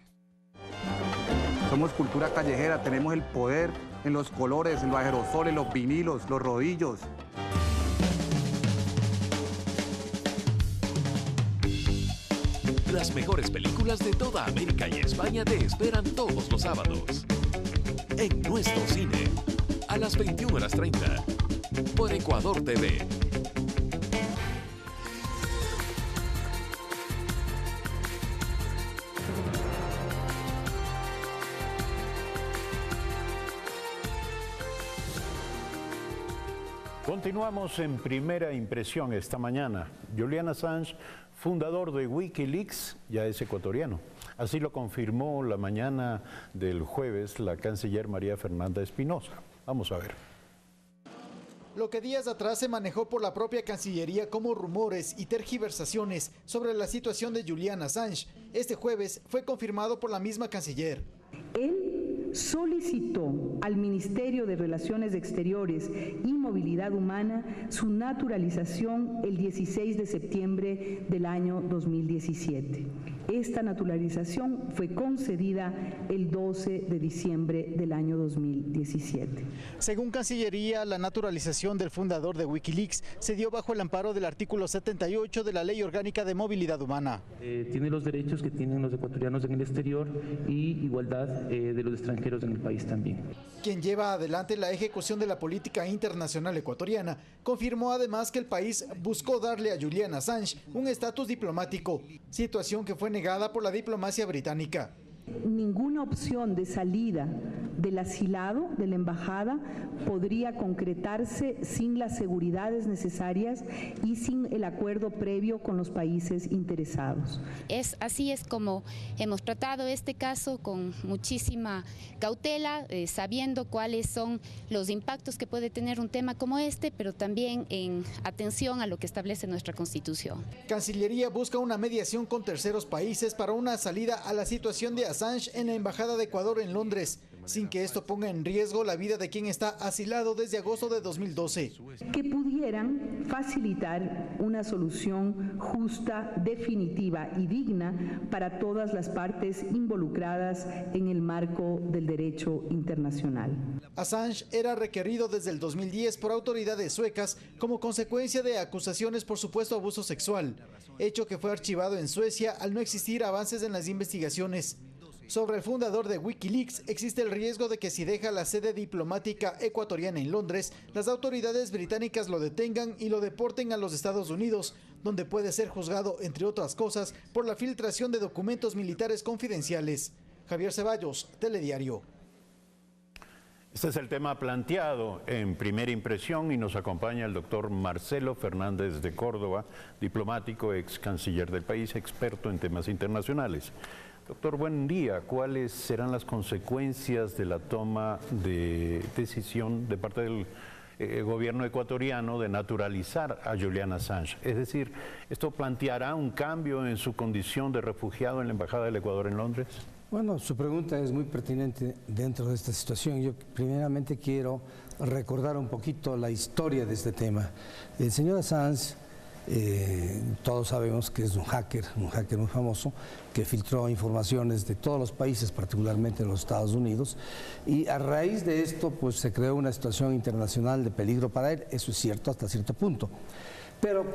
Somos cultura callejera, tenemos el poder en los colores, en los aerosoles, los vinilos, los rodillos. Las mejores películas de toda América y España te esperan todos los sábados. En nuestro cine, a las 21:30, por Ecuador TV. Continuamos en Primera Impresión esta mañana. Julian Assange, fundador de Wikileaks, ya es ecuatoriano. Así lo confirmó la mañana del jueves la canciller María Fernanda Espinosa. Vamos a ver. Lo que días atrás se manejó por la propia Cancillería como rumores y tergiversaciones sobre la situación de Julian Assange, este jueves fue confirmado por la misma canciller. Él solicitó al Ministerio de Relaciones Exteriores y Movilidad Humana su naturalización el 16 de septiembre del año 2017. Esta naturalización fue concedida el 12 de diciembre del año 2017. Según Cancillería, la naturalización del fundador de Wikileaks se dio bajo el amparo del artículo 78 de la Ley Orgánica de Movilidad Humana. Tiene los derechos que tienen los ecuatorianos en el exterior y igualdad de los extranjeros en el país también. Quien lleva adelante la ejecución de la política internacional ecuatoriana confirmó además que el país buscó darle a Julian Assange un estatus diplomático, situación que fue negada por la diplomacia británica. Ninguna opción de salida del asilado de la embajada podría concretarse sin las seguridades necesarias y sin el acuerdo previo con los países interesados. Así es como hemos tratado este caso, con muchísima cautela, sabiendo cuáles son los impactos que puede tener un tema como este, pero también en atención a lo que establece nuestra Constitución. Cancillería busca una mediación con terceros países para una salida a la situación de Assange en la Embajada de Ecuador en Londres, sin que esto ponga en riesgo la vida de quien está asilado desde agosto de 2012. Que pudieran facilitar una solución justa, definitiva y digna para todas las partes involucradas en el marco del derecho internacional. Assange era requerido desde el 2010 por autoridades suecas como consecuencia de acusaciones por supuesto abuso sexual, hecho que fue archivado en Suecia al no existir avances en las investigaciones. Sobre el fundador de Wikileaks, existe el riesgo de que si deja la sede diplomática ecuatoriana en Londres, las autoridades británicas lo detengan y lo deporten a los Estados Unidos, donde puede ser juzgado, entre otras cosas, por la filtración de documentos militares confidenciales. Javier Ceballos, Telediario. Este es el tema planteado en Primera Impresión y nos acompaña el doctor Marcelo Fernández de Córdoba, diplomático, ex canciller del país, experto en temas internacionales. Doctor, buen día. ¿Cuáles serán las consecuencias de la toma de decisión de parte del gobierno ecuatoriano de naturalizar a Julian Assange? Es decir, ¿esto planteará un cambio en su condición de refugiado en la Embajada del Ecuador en Londres? Bueno, su pregunta es muy pertinente dentro de esta situación. Yo primeramente quiero recordar un poquito la historia de este tema. El señor Assange, todos sabemos que es un hacker muy famoso, que filtró informaciones de todos los países, particularmente de los Estados Unidos, y a raíz de esto pues se creó una situación internacional de peligro para él. Eso es cierto hasta cierto punto. Pero,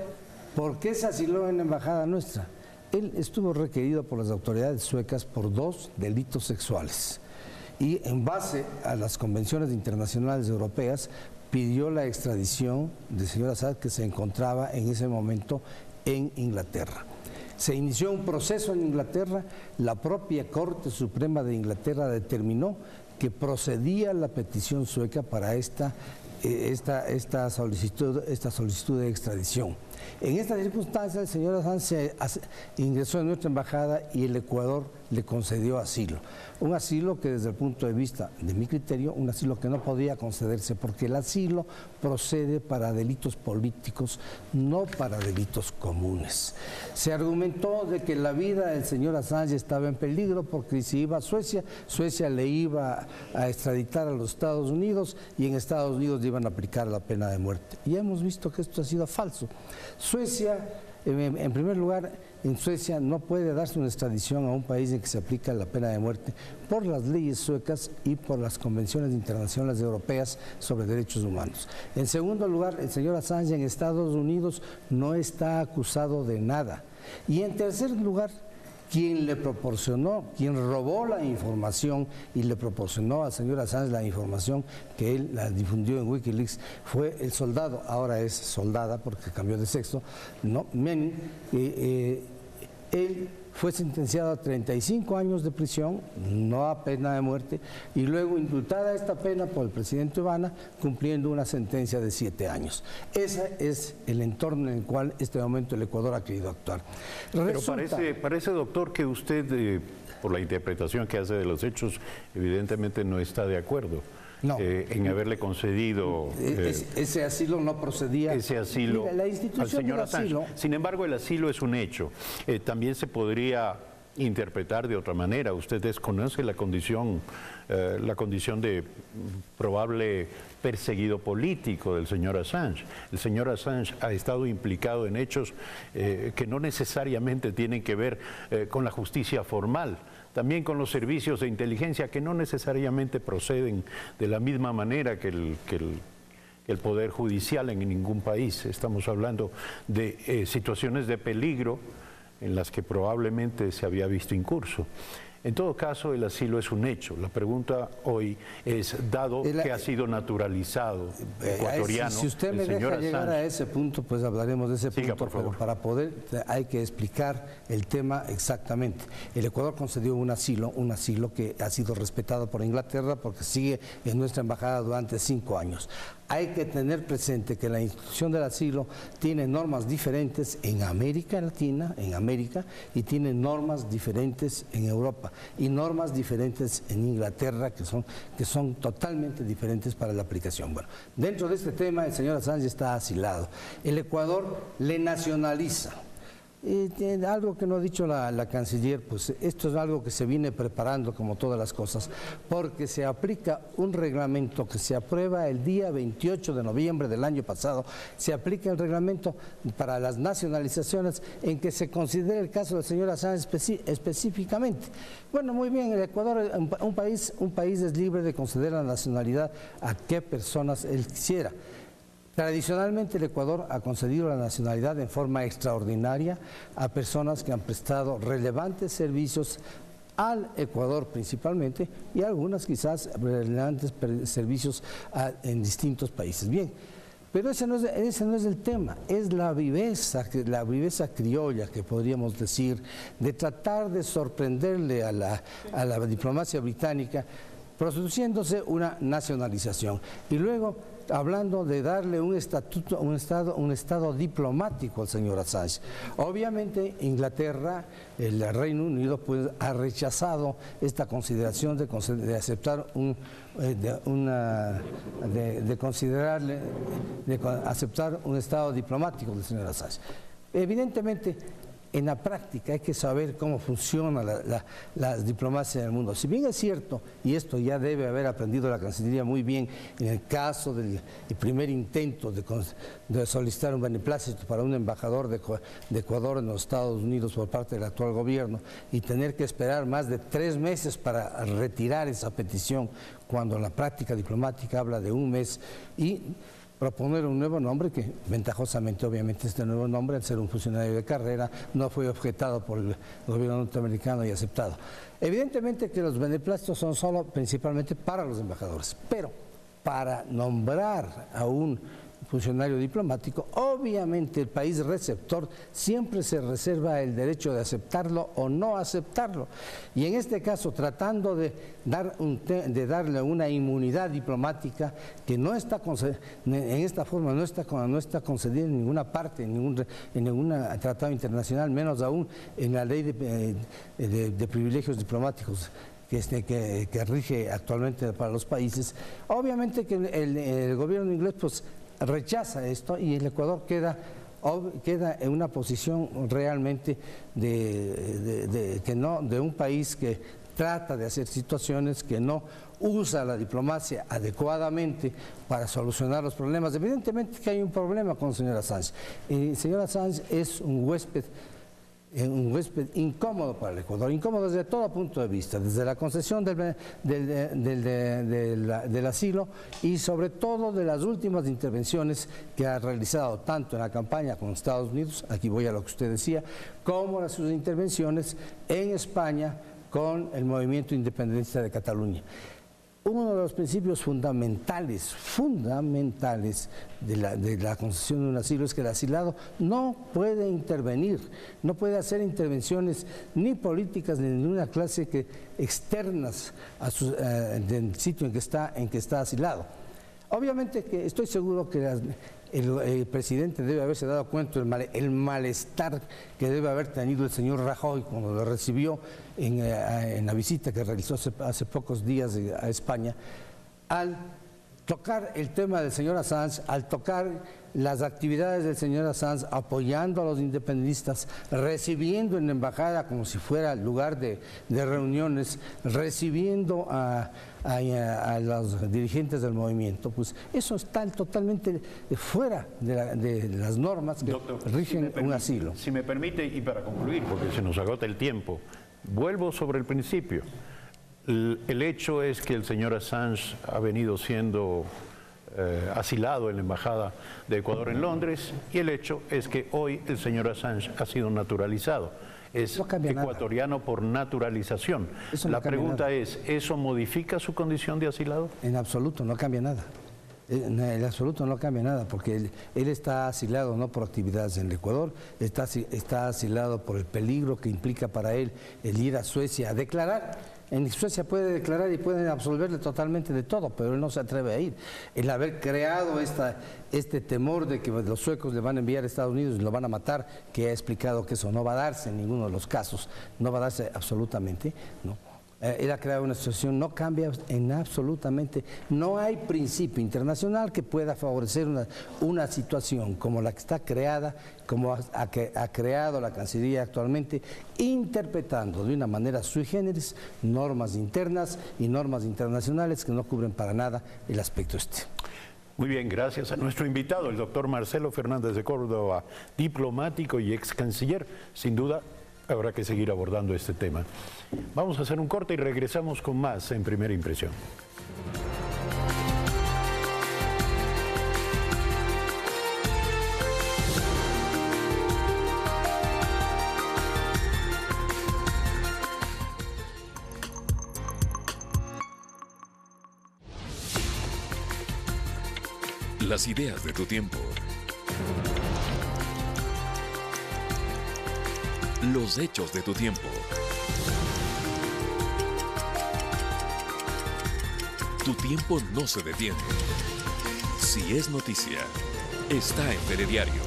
¿por qué se asiló en la embajada nuestra? Él estuvo requerido por las autoridades suecas por 2 delitos sexuales y en base a las convenciones internacionales europeas pidió la extradición del señor Assange, que se encontraba en ese momento en Inglaterra. Se inició un proceso en Inglaterra, la propia Corte Suprema de Inglaterra determinó que procedía la petición sueca para esta solicitud de extradición. En esta circunstancia, el señor Assange ingresó en nuestra embajada y el Ecuador le concedió asilo. Un asilo que desde el punto de vista de mi criterio, un asilo que no podía concederse porque el asilo procede para delitos políticos, no para delitos comunes. Se argumentó de que la vida del señor Assange estaba en peligro porque si iba a Suecia, Suecia le iba a extraditar a los Estados Unidos y en Estados Unidos le iban a aplicar la pena de muerte. Y hemos visto que esto ha sido falso. Suecia, en primer lugar, en Suecia no puede darse una extradición a un país en que se aplica la pena de muerte por las leyes suecas y por las convenciones internacionales europeas sobre derechos humanos. En segundo lugar, el señor Assange en Estados Unidos no está acusado de nada. Y en tercer lugar, quien le proporcionó, quien robó la información y le proporcionó al señor Assange la información que él la difundió en Wikileaks fue el soldado, ahora es soldada porque cambió de sexo, ¿no? Manning. Él fue sentenciado a 35 años de prisión, no a pena de muerte, y luego indultada esta pena por el presidente Obama, cumpliendo una sentencia de 7 años. Ese es el entorno en el cual en este momento el Ecuador ha querido actuar. Pero parece, doctor, que usted, por la interpretación que hace de los hechos, evidentemente no está de acuerdo. No. En haberle concedido ese asilo no procedía. Ese asilo. Mira, la institución al señor Assange. Sin embargo, el asilo es un hecho. También se podría interpretar de otra manera. Usted desconoce la condición de probable perseguido político del señor Assange. El señor Assange ha estado implicado en hechos que no necesariamente tienen que ver con la justicia formal. También con los servicios de inteligencia que no necesariamente proceden de la misma manera que el Poder Judicial en ningún país. Estamos hablando de situaciones de peligro en las que probablemente se había visto incurso. En todo caso, el asilo es un hecho. La pregunta hoy es, dado que ha sido naturalizado ecuatoriano, si usted me deja llegar a ese punto, pues hablaremos de ese punto, pero para poder hay que explicar el tema exactamente. El Ecuador concedió un asilo que ha sido respetado por Inglaterra porque sigue en nuestra embajada durante 5 años. Hay que tener presente que la institución del asilo tiene normas diferentes en América Latina, y tiene normas diferentes en Europa y normas diferentes en Inglaterra que son totalmente diferentes para la aplicación. Bueno, dentro de este tema el señor Assange está asilado. El Ecuador le nacionaliza. Algo que no ha dicho la canciller, pues esto es algo que se viene preparando como todas las cosas, porque se aplica un reglamento que se aprueba el día 28 de noviembre del año pasado, se aplica el reglamento para las nacionalizaciones en que se considera el caso del señor Assange específicamente. Bueno, muy bien, el Ecuador, un país es libre de conceder la nacionalidad a qué personas él quisiera. Tradicionalmente el Ecuador ha concedido la nacionalidad en forma extraordinaria a personas que han prestado relevantes servicios al Ecuador principalmente y algunas quizás relevantes servicios en distintos países. Bien, pero ese no es el tema, es la viveza criolla que podríamos decir, de tratar de sorprenderle a la diplomacia británica produciéndose una nacionalización y luego hablando de darle un estado diplomático al señor Assange. Obviamente Inglaterra, el Reino Unido, pues ha rechazado esta consideración de aceptar aceptar un estado diplomático del señor Assange. Evidentemente, en la práctica hay que saber cómo funciona la diplomacia en el mundo. Si bien es cierto, y esto ya debe haber aprendido la Cancillería muy bien, en el caso del primer intento de solicitar un beneplácito para un embajador de Ecuador en los Estados Unidos por parte del actual gobierno y tener que esperar más de 3 meses para retirar esa petición, cuando la práctica diplomática habla de 1 mes, y proponer un nuevo nombre que ventajosamente obviamente este nuevo nombre, al ser un funcionario de carrera, no fue objetado por el gobierno norteamericano y aceptado. Evidentemente que los beneplácitos son solo principalmente para los embajadores, pero para nombrar a un funcionario diplomático, obviamente el país receptor siempre se reserva el derecho de aceptarlo o no aceptarlo. Y en este caso, tratando de darle una inmunidad diplomática que no está en esta forma no está concedida en ninguna parte, en ningún tratado internacional, menos aún en la ley de privilegios diplomáticos que rige actualmente para los países. Obviamente que el gobierno inglés pues rechaza esto y el Ecuador queda en una posición realmente de un país que trata de hacer situaciones, que no usa la diplomacia adecuadamente para solucionar los problemas. Evidentemente que hay un problema con el señor Assange. El señor Assange es un huésped incómodo para el Ecuador, incómodo desde todo punto de vista, desde la concesión del asilo y sobre todo de las últimas intervenciones que ha realizado tanto en la campaña con Estados Unidos, aquí voy a lo que usted decía, como sus intervenciones en España con el movimiento independentista de Cataluña. Uno de los principios fundamentales de la concesión de un asilo es que el asilado no puede intervenir, no puede hacer intervenciones ni políticas ni de ninguna clase externas del sitio en que está asilado. Obviamente que estoy seguro que el presidente debe haberse dado cuenta del malestar que debe haber tenido el señor Rajoy cuando lo recibió en la visita que realizó hace pocos días a España, al tocar el tema del señor Assange, al tocar las actividades del señor Assange, apoyando a los independentistas, recibiendo en la embajada como si fuera lugar de reuniones, recibiendo a los dirigentes del movimiento, pues eso está totalmente fuera de las normas que rigen un asilo. Si me permite, y para concluir, porque se nos agota el tiempo, vuelvo sobre el principio. El hecho es que el señor Assange ha venido siendo asilado en la Embajada de Ecuador en Londres, y el hecho es que hoy el señor Assange ha sido naturalizado. es ecuatoriano por naturalización. La pregunta es, ¿eso modifica su condición de asilado? En absoluto, no cambia nada. En absoluto no cambia nada, porque él está asilado no por actividades en el Ecuador, está asilado por el peligro que implica para él el ir a Suecia a declarar. En Suecia puede declarar y pueden absolverle totalmente de todo, pero él no se atreve a ir. El haber creado este temor de que los suecos le van a enviar a Estados Unidos y lo van a matar, que ha explicado que eso no va a darse en ninguno de los casos, no va a darse absolutamente, ¿no? Él ha creado una situación, no cambia en absolutamente, no hay principio internacional que pueda favorecer una situación como la que está creada, como ha creado la Cancillería actualmente, interpretando de una manera sui generis normas internas y normas internacionales que no cubren para nada el aspecto este. Muy bien, gracias a nuestro invitado, el doctor Marcelo Fernández de Córdoba, diplomático y ex canciller. Sin duda, habrá que seguir abordando este tema. Vamos a hacer un corte y regresamos con más en Primera Impresión. Las ideas de tu tiempo. Los hechos de tu tiempo. Tu tiempo no se detiene. Si es noticia, está en Telediario.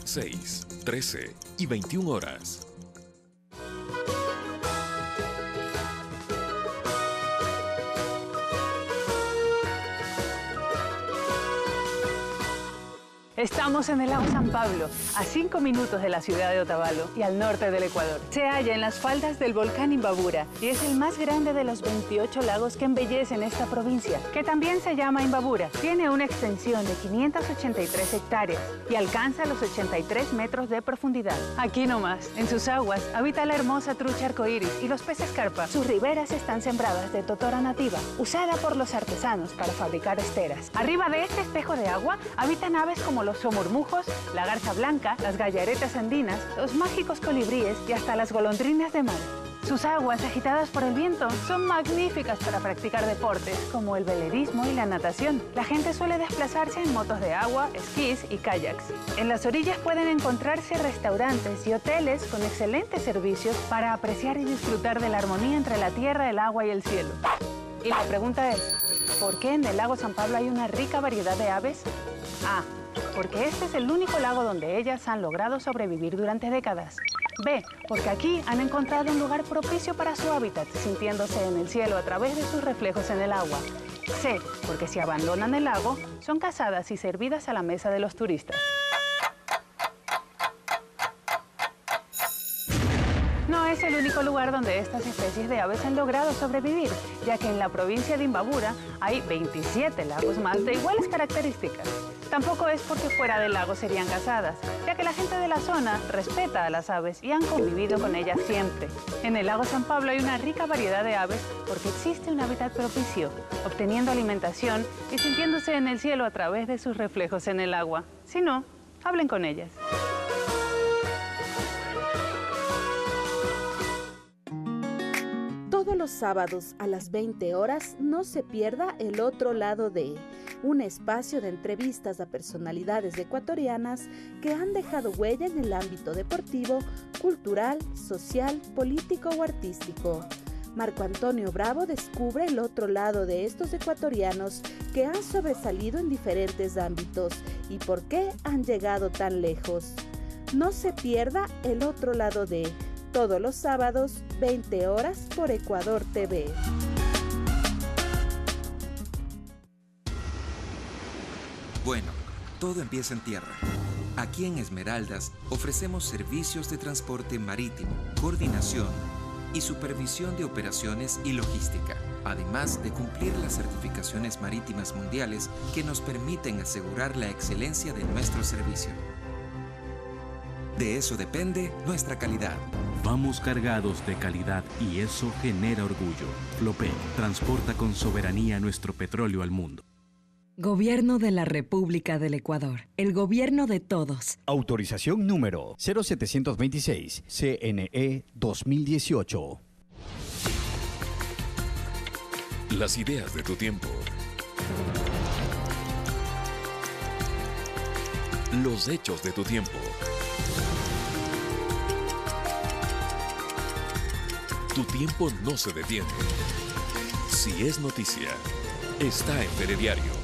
6, 13 y 21 horas. Estamos en el lago San Pablo, a 5 minutos de la ciudad de Otavalo y al norte del Ecuador. Se halla en las faldas del volcán Imbabura y es el más grande de los 28 lagos que embellecen esta provincia, que también se llama Imbabura. Tiene una extensión de 583 hectáreas y alcanza los 83 metros de profundidad. Aquí nomás, en sus aguas, habita la hermosa trucha arcoíris y los peces carpa. Sus riberas están sembradas de totora nativa, usada por los artesanos para fabricar esteras. Arriba de este espejo de agua habitan aves como los somormujos, la garza blanca, las gallaretas andinas, los mágicos colibríes y hasta las golondrinas de mar. Sus aguas, agitadas por el viento, son magníficas para practicar deportes como el velerismo y la natación. La gente suele desplazarse en motos de agua, esquís y kayaks. En las orillas pueden encontrarse restaurantes y hoteles con excelentes servicios para apreciar y disfrutar de la armonía entre la tierra, el agua y el cielo. Y la pregunta es, ¿por qué en el lago San Pablo hay una rica variedad de aves? A, porque este es el único lago donde ellas han logrado sobrevivir durante décadas. B, porque aquí han encontrado un lugar propicio para su hábitat, sintiéndose en el cielo a través de sus reflejos en el agua. C, porque si abandonan el lago, son cazadas y servidas a la mesa de los turistas. No es el único lugar donde estas especies de aves han logrado sobrevivir, ya que en la provincia de Imbabura hay 27 lagos más de iguales características. Tampoco es porque fuera del lago serían cazadas, ya que la gente de la zona respeta a las aves y han convivido con ellas siempre. En el lago San Pablo hay una rica variedad de aves porque existe un hábitat propicio, obteniendo alimentación y sintiéndose en el cielo a través de sus reflejos en el agua. Si no, hablen con ellas. Todos los sábados a las 20 horas no se pierda El Otro Lado de, un espacio de entrevistas a personalidades ecuatorianas que han dejado huella en el ámbito deportivo, cultural, social, político o artístico. Marco Antonio Bravo descubre el otro lado de estos ecuatorianos que han sobresalido en diferentes ámbitos y por qué han llegado tan lejos. No se pierda El Otro Lado de, todos los sábados, 20 horas por Ecuador TV. Bueno, todo empieza en tierra. Aquí en Esmeraldas ofrecemos servicios de transporte marítimo, coordinación y supervisión de operaciones y logística, además de cumplir las certificaciones marítimas mundiales que nos permiten asegurar la excelencia de nuestro servicio. De eso depende nuestra calidad. Vamos cargados de calidad y eso genera orgullo. Flopec transporta con soberanía nuestro petróleo al mundo. Gobierno de la República del Ecuador. El gobierno de todos. Autorización número 0726, CNE 2018. Las ideas de tu tiempo. Los hechos de tu tiempo. Tu tiempo no se detiene. Si es noticia, está en Telediario.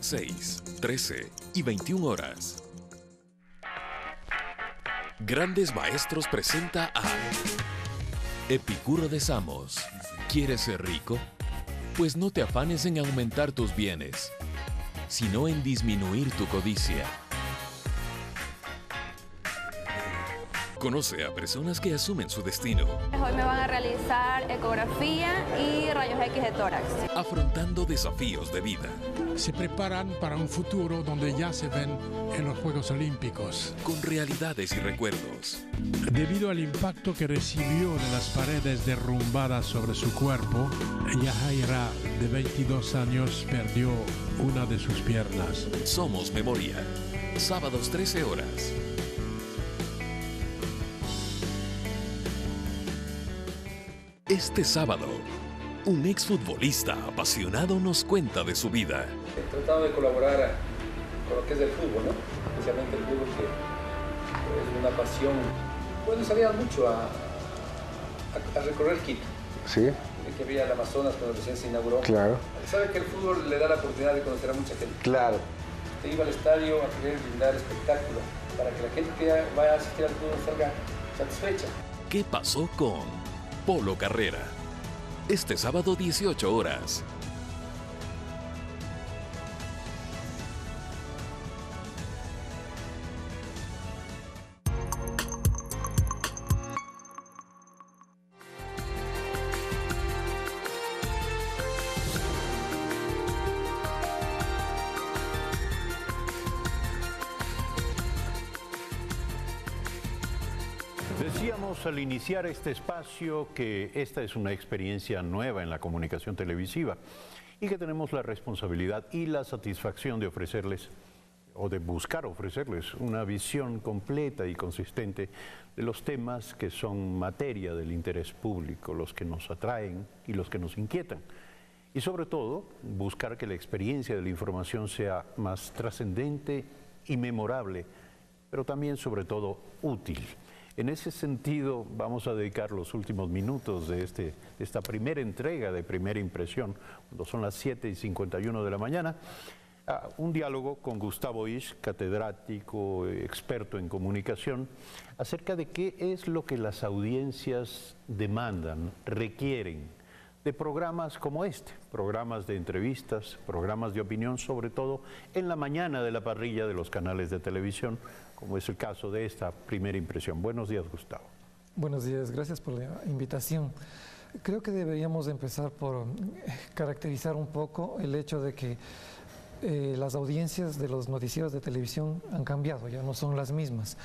6, 13 y 21 horas. Grandes Maestros presenta a Epicuro de Samos. ¿Quieres ser rico? Pues no te afanes en aumentar tus bienes, sino en disminuir tu codicia. Conoce a personas que asumen su destino. Hoy me van a realizar ecografía y rayos X de tórax. Afrontando desafíos de vida. Se preparan para un futuro donde ya se ven en los Juegos Olímpicos. Con realidades y recuerdos. Debido al impacto que recibió de las paredes derrumbadas sobre su cuerpo, Yajaira, de 22 años, perdió una de sus piernas. Somos Memoria. Sábados 13 horas. Este sábado, un exfutbolista apasionado nos cuenta de su vida. He tratado de colaborar con lo que es el fútbol, ¿no? Especialmente el fútbol, que es una pasión. Bueno, salía mucho a recorrer Quito. Sí. De que había el Amazonas cuando recién se inauguró. Claro. Sabe que el fútbol le da la oportunidad de conocer a mucha gente. Claro. Te iba al estadio a querer brindar espectáculo para que la gente que vaya a asistir al fútbol salga satisfecha. ¿Qué pasó con Polo Carrera? Este sábado 18 horas. Decíamos al iniciar este espacio que esta es una experiencia nueva en la comunicación televisiva y que tenemos la responsabilidad y la satisfacción de ofrecerles o de buscar ofrecerles una visión completa y consistente de los temas que son materia del interés público, los que nos atraen y los que nos inquietan. Y sobre todo, buscar que la experiencia de la información sea más trascendente y memorable, pero también sobre todo útil. En ese sentido, vamos a dedicar los últimos minutos de esta primera entrega de Primera Impresión, cuando son las 7:51 de la mañana, a un diálogo con Gustavo Isch, catedrático, experto en comunicación, acerca de qué es lo que las audiencias demandan, requieren de programas como este, programas de entrevistas, programas de opinión, sobre todo en la mañana de la parrilla de los canales de televisión, como es el caso de esta Primera Impresión. Buenos días, Gustavo. Buenos días, gracias por la invitación. Creo que deberíamos empezar por caracterizar un poco el hecho de que las audiencias de los noticieros de televisión han cambiado, ya no son las mismas.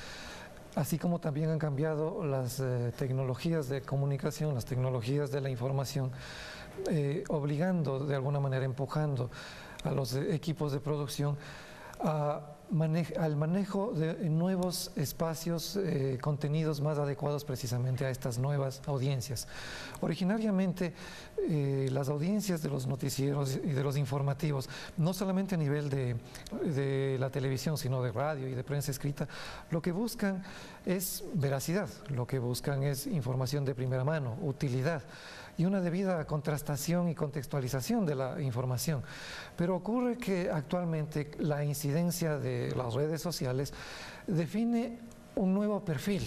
Así como también han cambiado las tecnologías de comunicación, las tecnologías de la información, obligando, de alguna manera empujando a los equipos de producción al manejo de nuevos espacios, contenidos más adecuados precisamente a estas nuevas audiencias. Originariamente, las audiencias de los noticieros y de los informativos, no solamente a nivel de la televisión, sino de radio y de prensa escrita, lo que buscan es veracidad, lo que buscan es información de primera mano, utilidad y una debida contrastación y contextualización de la información. Pero ocurre que actualmente la incidencia de las redes sociales define un nuevo perfil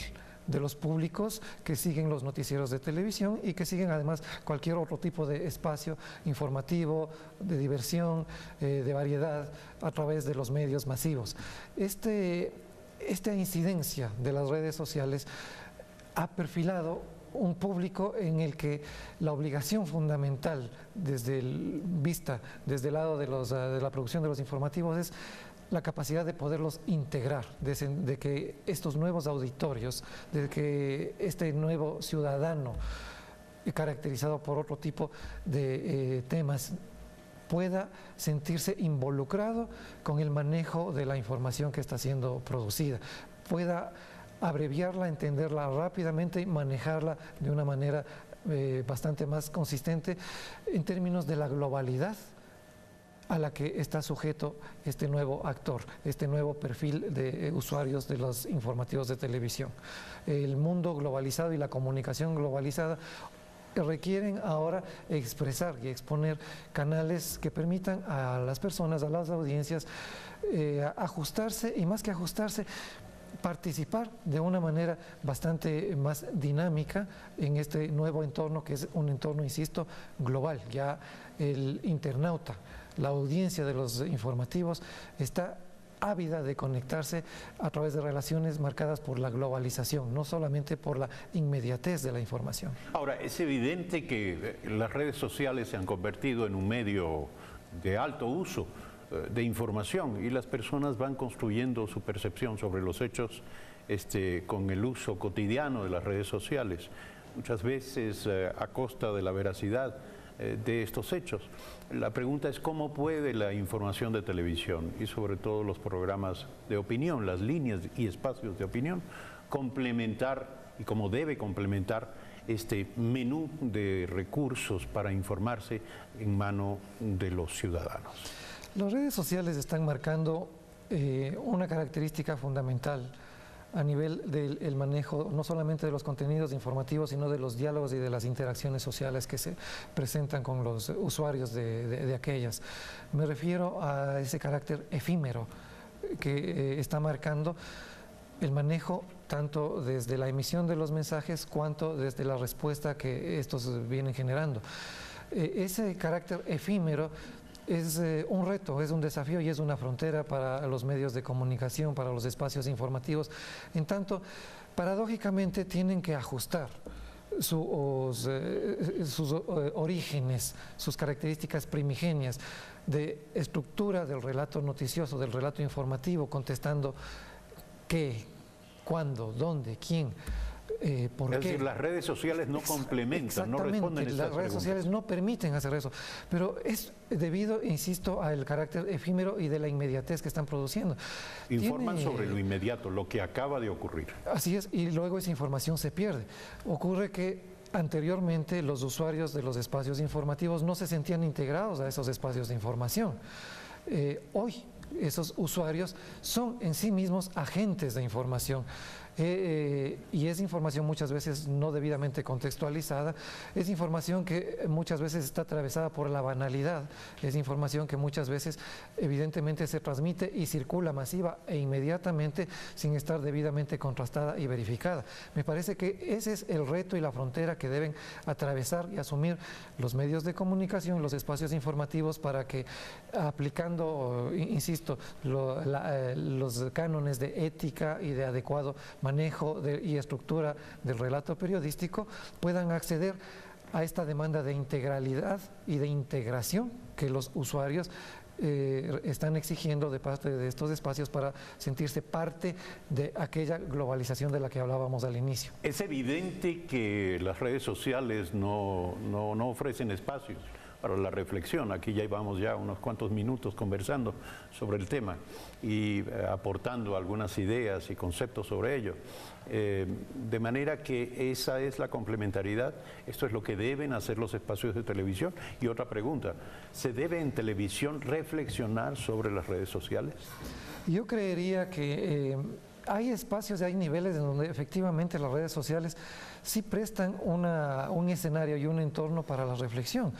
de los públicos que siguen los noticieros de televisión y que siguen además cualquier otro tipo de espacio informativo, de diversión, de variedad a través de los medios masivos. Esta incidencia de las redes sociales ha perfilado un público en el que la obligación fundamental desde el lado de la producción de los informativos es la capacidad de poderlos integrar, de que estos nuevos auditorios, de que este nuevo ciudadano caracterizado por otro tipo de temas pueda sentirse involucrado con el manejo de la información que está siendo producida, pueda abreviarla, entenderla rápidamente y manejarla de una manera bastante más consistente en términos de la globalidad a la que está sujeto este nuevo actor, este nuevo perfil de usuarios de los informativos de televisión. El mundo globalizado y la comunicación globalizada requieren ahora expresar y exponer canales que permitan a las personas, a las audiencias, ajustarse y más que ajustarse, participar de una manera bastante más dinámica en este nuevo entorno que es un entorno, insisto, global. Ya el internauta, la audiencia de los informativos está ávida de conectarse a través de relaciones marcadas por la globalización, no solamente por la inmediatez de la información. Ahora, es evidente que las redes sociales se han convertido en un medio de alto uso de información y las personas van construyendo su percepción sobre los hechos con el uso cotidiano de las redes sociales, muchas veces a costa de la veracidad de estos hechos. La pregunta es cómo puede la información de televisión y sobre todo los programas de opinión, las líneas y espacios de opinión, complementar y cómo debe complementar este menú de recursos para informarse en mano de los ciudadanos. Las redes sociales están marcando una característica fundamental a nivel del manejo no solamente de los contenidos informativos, sino de los diálogos y de las interacciones sociales que se presentan con los usuarios de aquellas. Me refiero a ese carácter efímero que está marcando el manejo tanto desde la emisión de los mensajes cuanto desde la respuesta que estos vienen generando. Ese carácter efímero es un reto, es un desafío y es una frontera para los medios de comunicación, para los espacios informativos. En tanto, paradójicamente tienen que ajustar sus orígenes, sus características primigenias de estructura del relato noticioso, del relato informativo, contestando qué, cuándo, dónde, quién. ¿Por qué? Es decir, las redes sociales no complementan, no responden a esas las redes sociales no permiten hacer eso, pero es debido, insisto, al carácter efímero y de la inmediatez que están produciendo. Informan sobre lo inmediato, lo que acaba de ocurrir. Así es, y luego esa información se pierde. Ocurre que anteriormente los usuarios de los espacios informativos no se sentían integrados a esos espacios de información. Hoy esos usuarios son en sí mismos agentes de información. Y es información muchas veces no debidamente contextualizada, es información que muchas veces está atravesada por la banalidad, es información que muchas veces evidentemente se transmite y circula masiva e inmediatamente sin estar debidamente contrastada y verificada. Me parece que ese es el reto y la frontera que deben atravesar y asumir los medios de comunicación, los espacios informativos, para que aplicando, insisto, los cánones de ética y de adecuado manejo y estructura del relato periodístico puedan acceder a esta demanda de integralidad y de integración que los usuarios están exigiendo de parte de estos espacios para sentirse parte de aquella globalización de la que hablábamos al inicio. Es evidente que las redes sociales no ofrecen espacios para la reflexión. Aquí ya llevamos unos cuantos minutos conversando sobre el tema y aportando algunas ideas y conceptos sobre ello. De manera que esa es la complementariedad, esto es lo que deben hacer los espacios de televisión. Y otra pregunta, ¿se debe en televisión reflexionar sobre las redes sociales? Yo creería que hay espacios y hay niveles en donde efectivamente las redes sociales sí prestan un escenario y un entorno para la reflexión.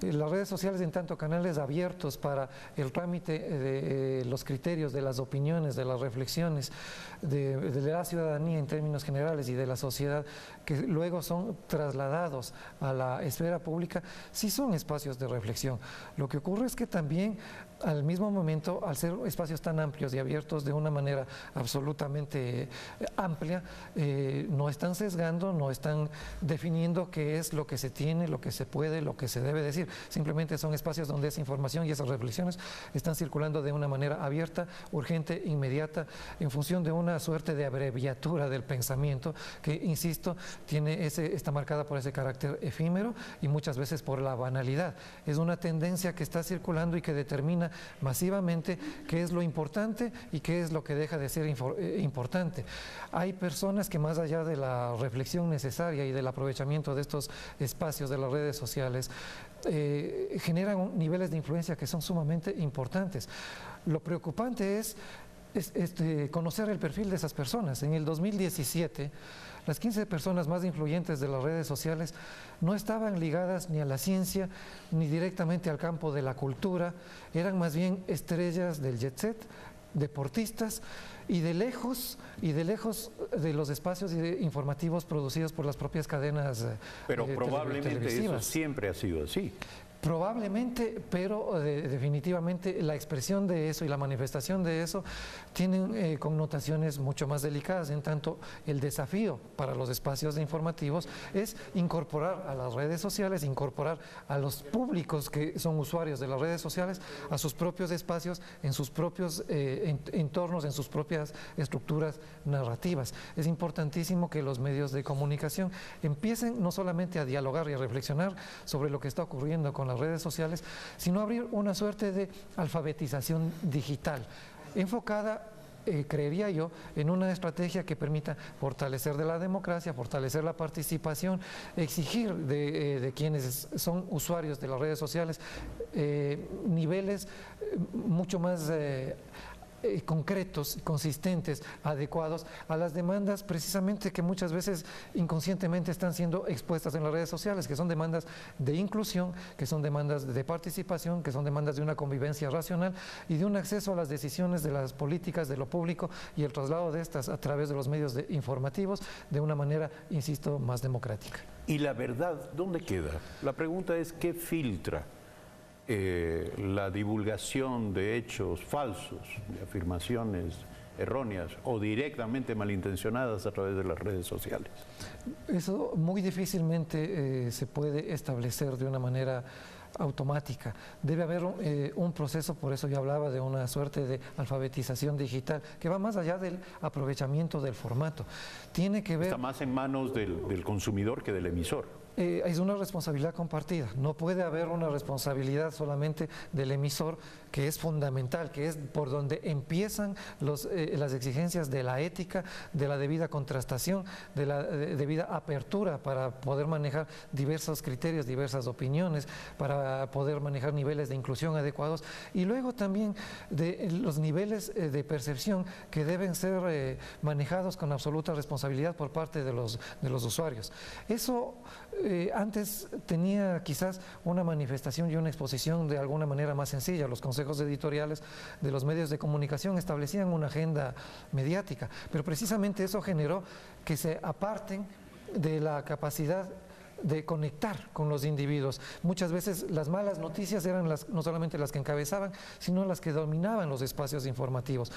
Las redes sociales, en tanto canales abiertos para el trámite de los criterios, de las opiniones, de las reflexiones de la ciudadanía en términos generales y de la sociedad, que luego son trasladados a la esfera pública, sí son espacios de reflexión. Lo que ocurre es que también al mismo momento, al ser espacios tan amplios y abiertos de una manera absolutamente amplia, no están sesgando, no están definiendo qué es lo que se tiene, lo que se puede, lo que se debe decir. discutir, simplemente son espacios donde esa información y esas reflexiones están circulando de una manera abierta, urgente, inmediata, en función de una suerte de abreviatura del pensamiento que, insisto, está marcada por ese carácter efímero y muchas veces por la banalidad. Es una tendencia que está circulando y que determina masivamente qué es lo importante y qué es lo que deja de ser importante. Hay personas que, más allá de la reflexión necesaria y del aprovechamiento de estos espacios de las redes sociales, generan niveles de influencia que son sumamente importantes. Lo preocupante es conocer el perfil de esas personas. En el 2017, las 15 personas más influyentes de las redes sociales no estaban ligadas ni a la ciencia ni directamente al campo de la cultura, eran más bien estrellas del jet set, deportistas, y de lejos de los espacios informativos producidos por las propias cadenas Pero probablemente eso siempre ha sido así. Probablemente, pero definitivamente la expresión de eso y la manifestación de eso tienen connotaciones mucho más delicadas, en tanto el desafío para los espacios informativos es incorporar a las redes sociales, incorporar a los públicos que son usuarios de las redes sociales a sus propios espacios, en sus propios entornos, en sus propias estructuras narrativas. Es importantísimo que los medios de comunicación empiecen no solamente a dialogar y a reflexionar sobre lo que está ocurriendo con las redes sociales, sino abrir una suerte de alfabetización digital, enfocada, creería yo, en una estrategia que permita fortalecer de la democracia, fortalecer la participación, exigir de quienes son usuarios de las redes sociales niveles mucho más concretos, consistentes, adecuados a las demandas precisamente que muchas veces inconscientemente están siendo expuestas en las redes sociales, que son demandas de inclusión, que son demandas de participación, que son demandas de una convivencia racional y de un acceso a las decisiones de las políticas, de lo público y el traslado de estas a través de los medios informativos de una manera, insisto, más democrática. ¿Y la verdad dónde queda? La pregunta es ¿qué filtra la divulgación de hechos falsos, de afirmaciones erróneas o directamente malintencionadas a través de las redes sociales? Eso muy difícilmente se puede establecer de una manera automática. Debe haber un proceso, por eso yo hablaba de una suerte de alfabetización digital que va más allá del aprovechamiento del formato. Tiene que ver... Está más en manos del consumidor que del emisor. Es una responsabilidad compartida. No puede haber una responsabilidad solamente del emisor, que es fundamental, que es por donde empiezan las exigencias de la ética, de la debida contrastación, de la debida apertura para poder manejar diversos criterios, diversas opiniones, para poder manejar niveles de inclusión adecuados y luego también de los niveles de percepción que deben ser manejados con absoluta responsabilidad por parte de los usuarios. Eso antes tenía quizás una manifestación y una exposición de alguna manera más sencilla. Los consejos editoriales de los medios de comunicación establecían una agenda mediática, pero precisamente eso generó que se aparten de la capacidad de conectar con los individuos. Muchas veces las malas noticias eran no solamente las que encabezaban, sino las que dominaban los espacios informativos.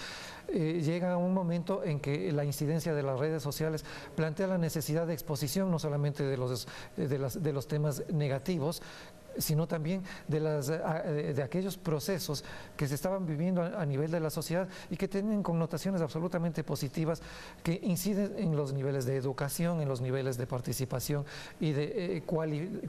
Llega un momento en que la incidencia de las redes sociales plantea la necesidad de exposición no solamente de los temas negativos, sino también de aquellos procesos que se estaban viviendo a nivel de la sociedad y que tienen connotaciones absolutamente positivas que inciden en los niveles de educación, en los niveles de participación y de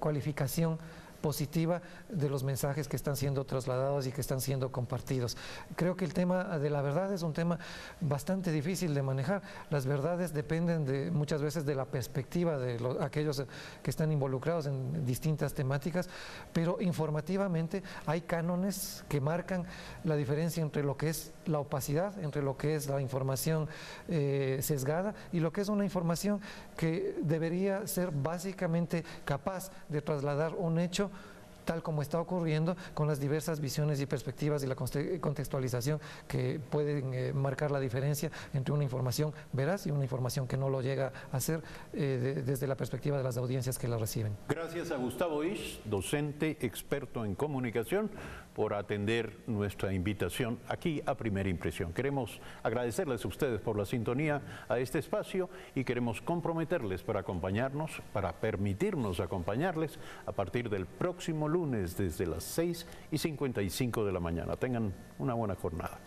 cualificación positiva de los mensajes que están siendo trasladados y que están siendo compartidos. Creo que el tema de la verdad es un tema bastante difícil de manejar. Las verdades dependen muchas veces de la perspectiva de aquellos que están involucrados en distintas temáticas, pero informativamente hay cánones que marcan la diferencia entre lo que es la opacidad, entre lo que es la información sesgada y lo que es una información que debería ser básicamente capaz de trasladar un hecho tal como está ocurriendo, con las diversas visiones y perspectivas y la contextualización que pueden marcar la diferencia entre una información veraz y una información que no lo llega a ser desde la perspectiva de las audiencias que la reciben. Gracias a Gustavo Isch, docente, experto en comunicación, por por atender nuestra invitación aquí a Primera Impresión. Queremos agradecerles a ustedes por la sintonía a este espacio y queremos comprometerles para acompañarnos, para permitirnos acompañarles a partir del próximo lunes desde las 6:55 de la mañana. Tengan una buena jornada.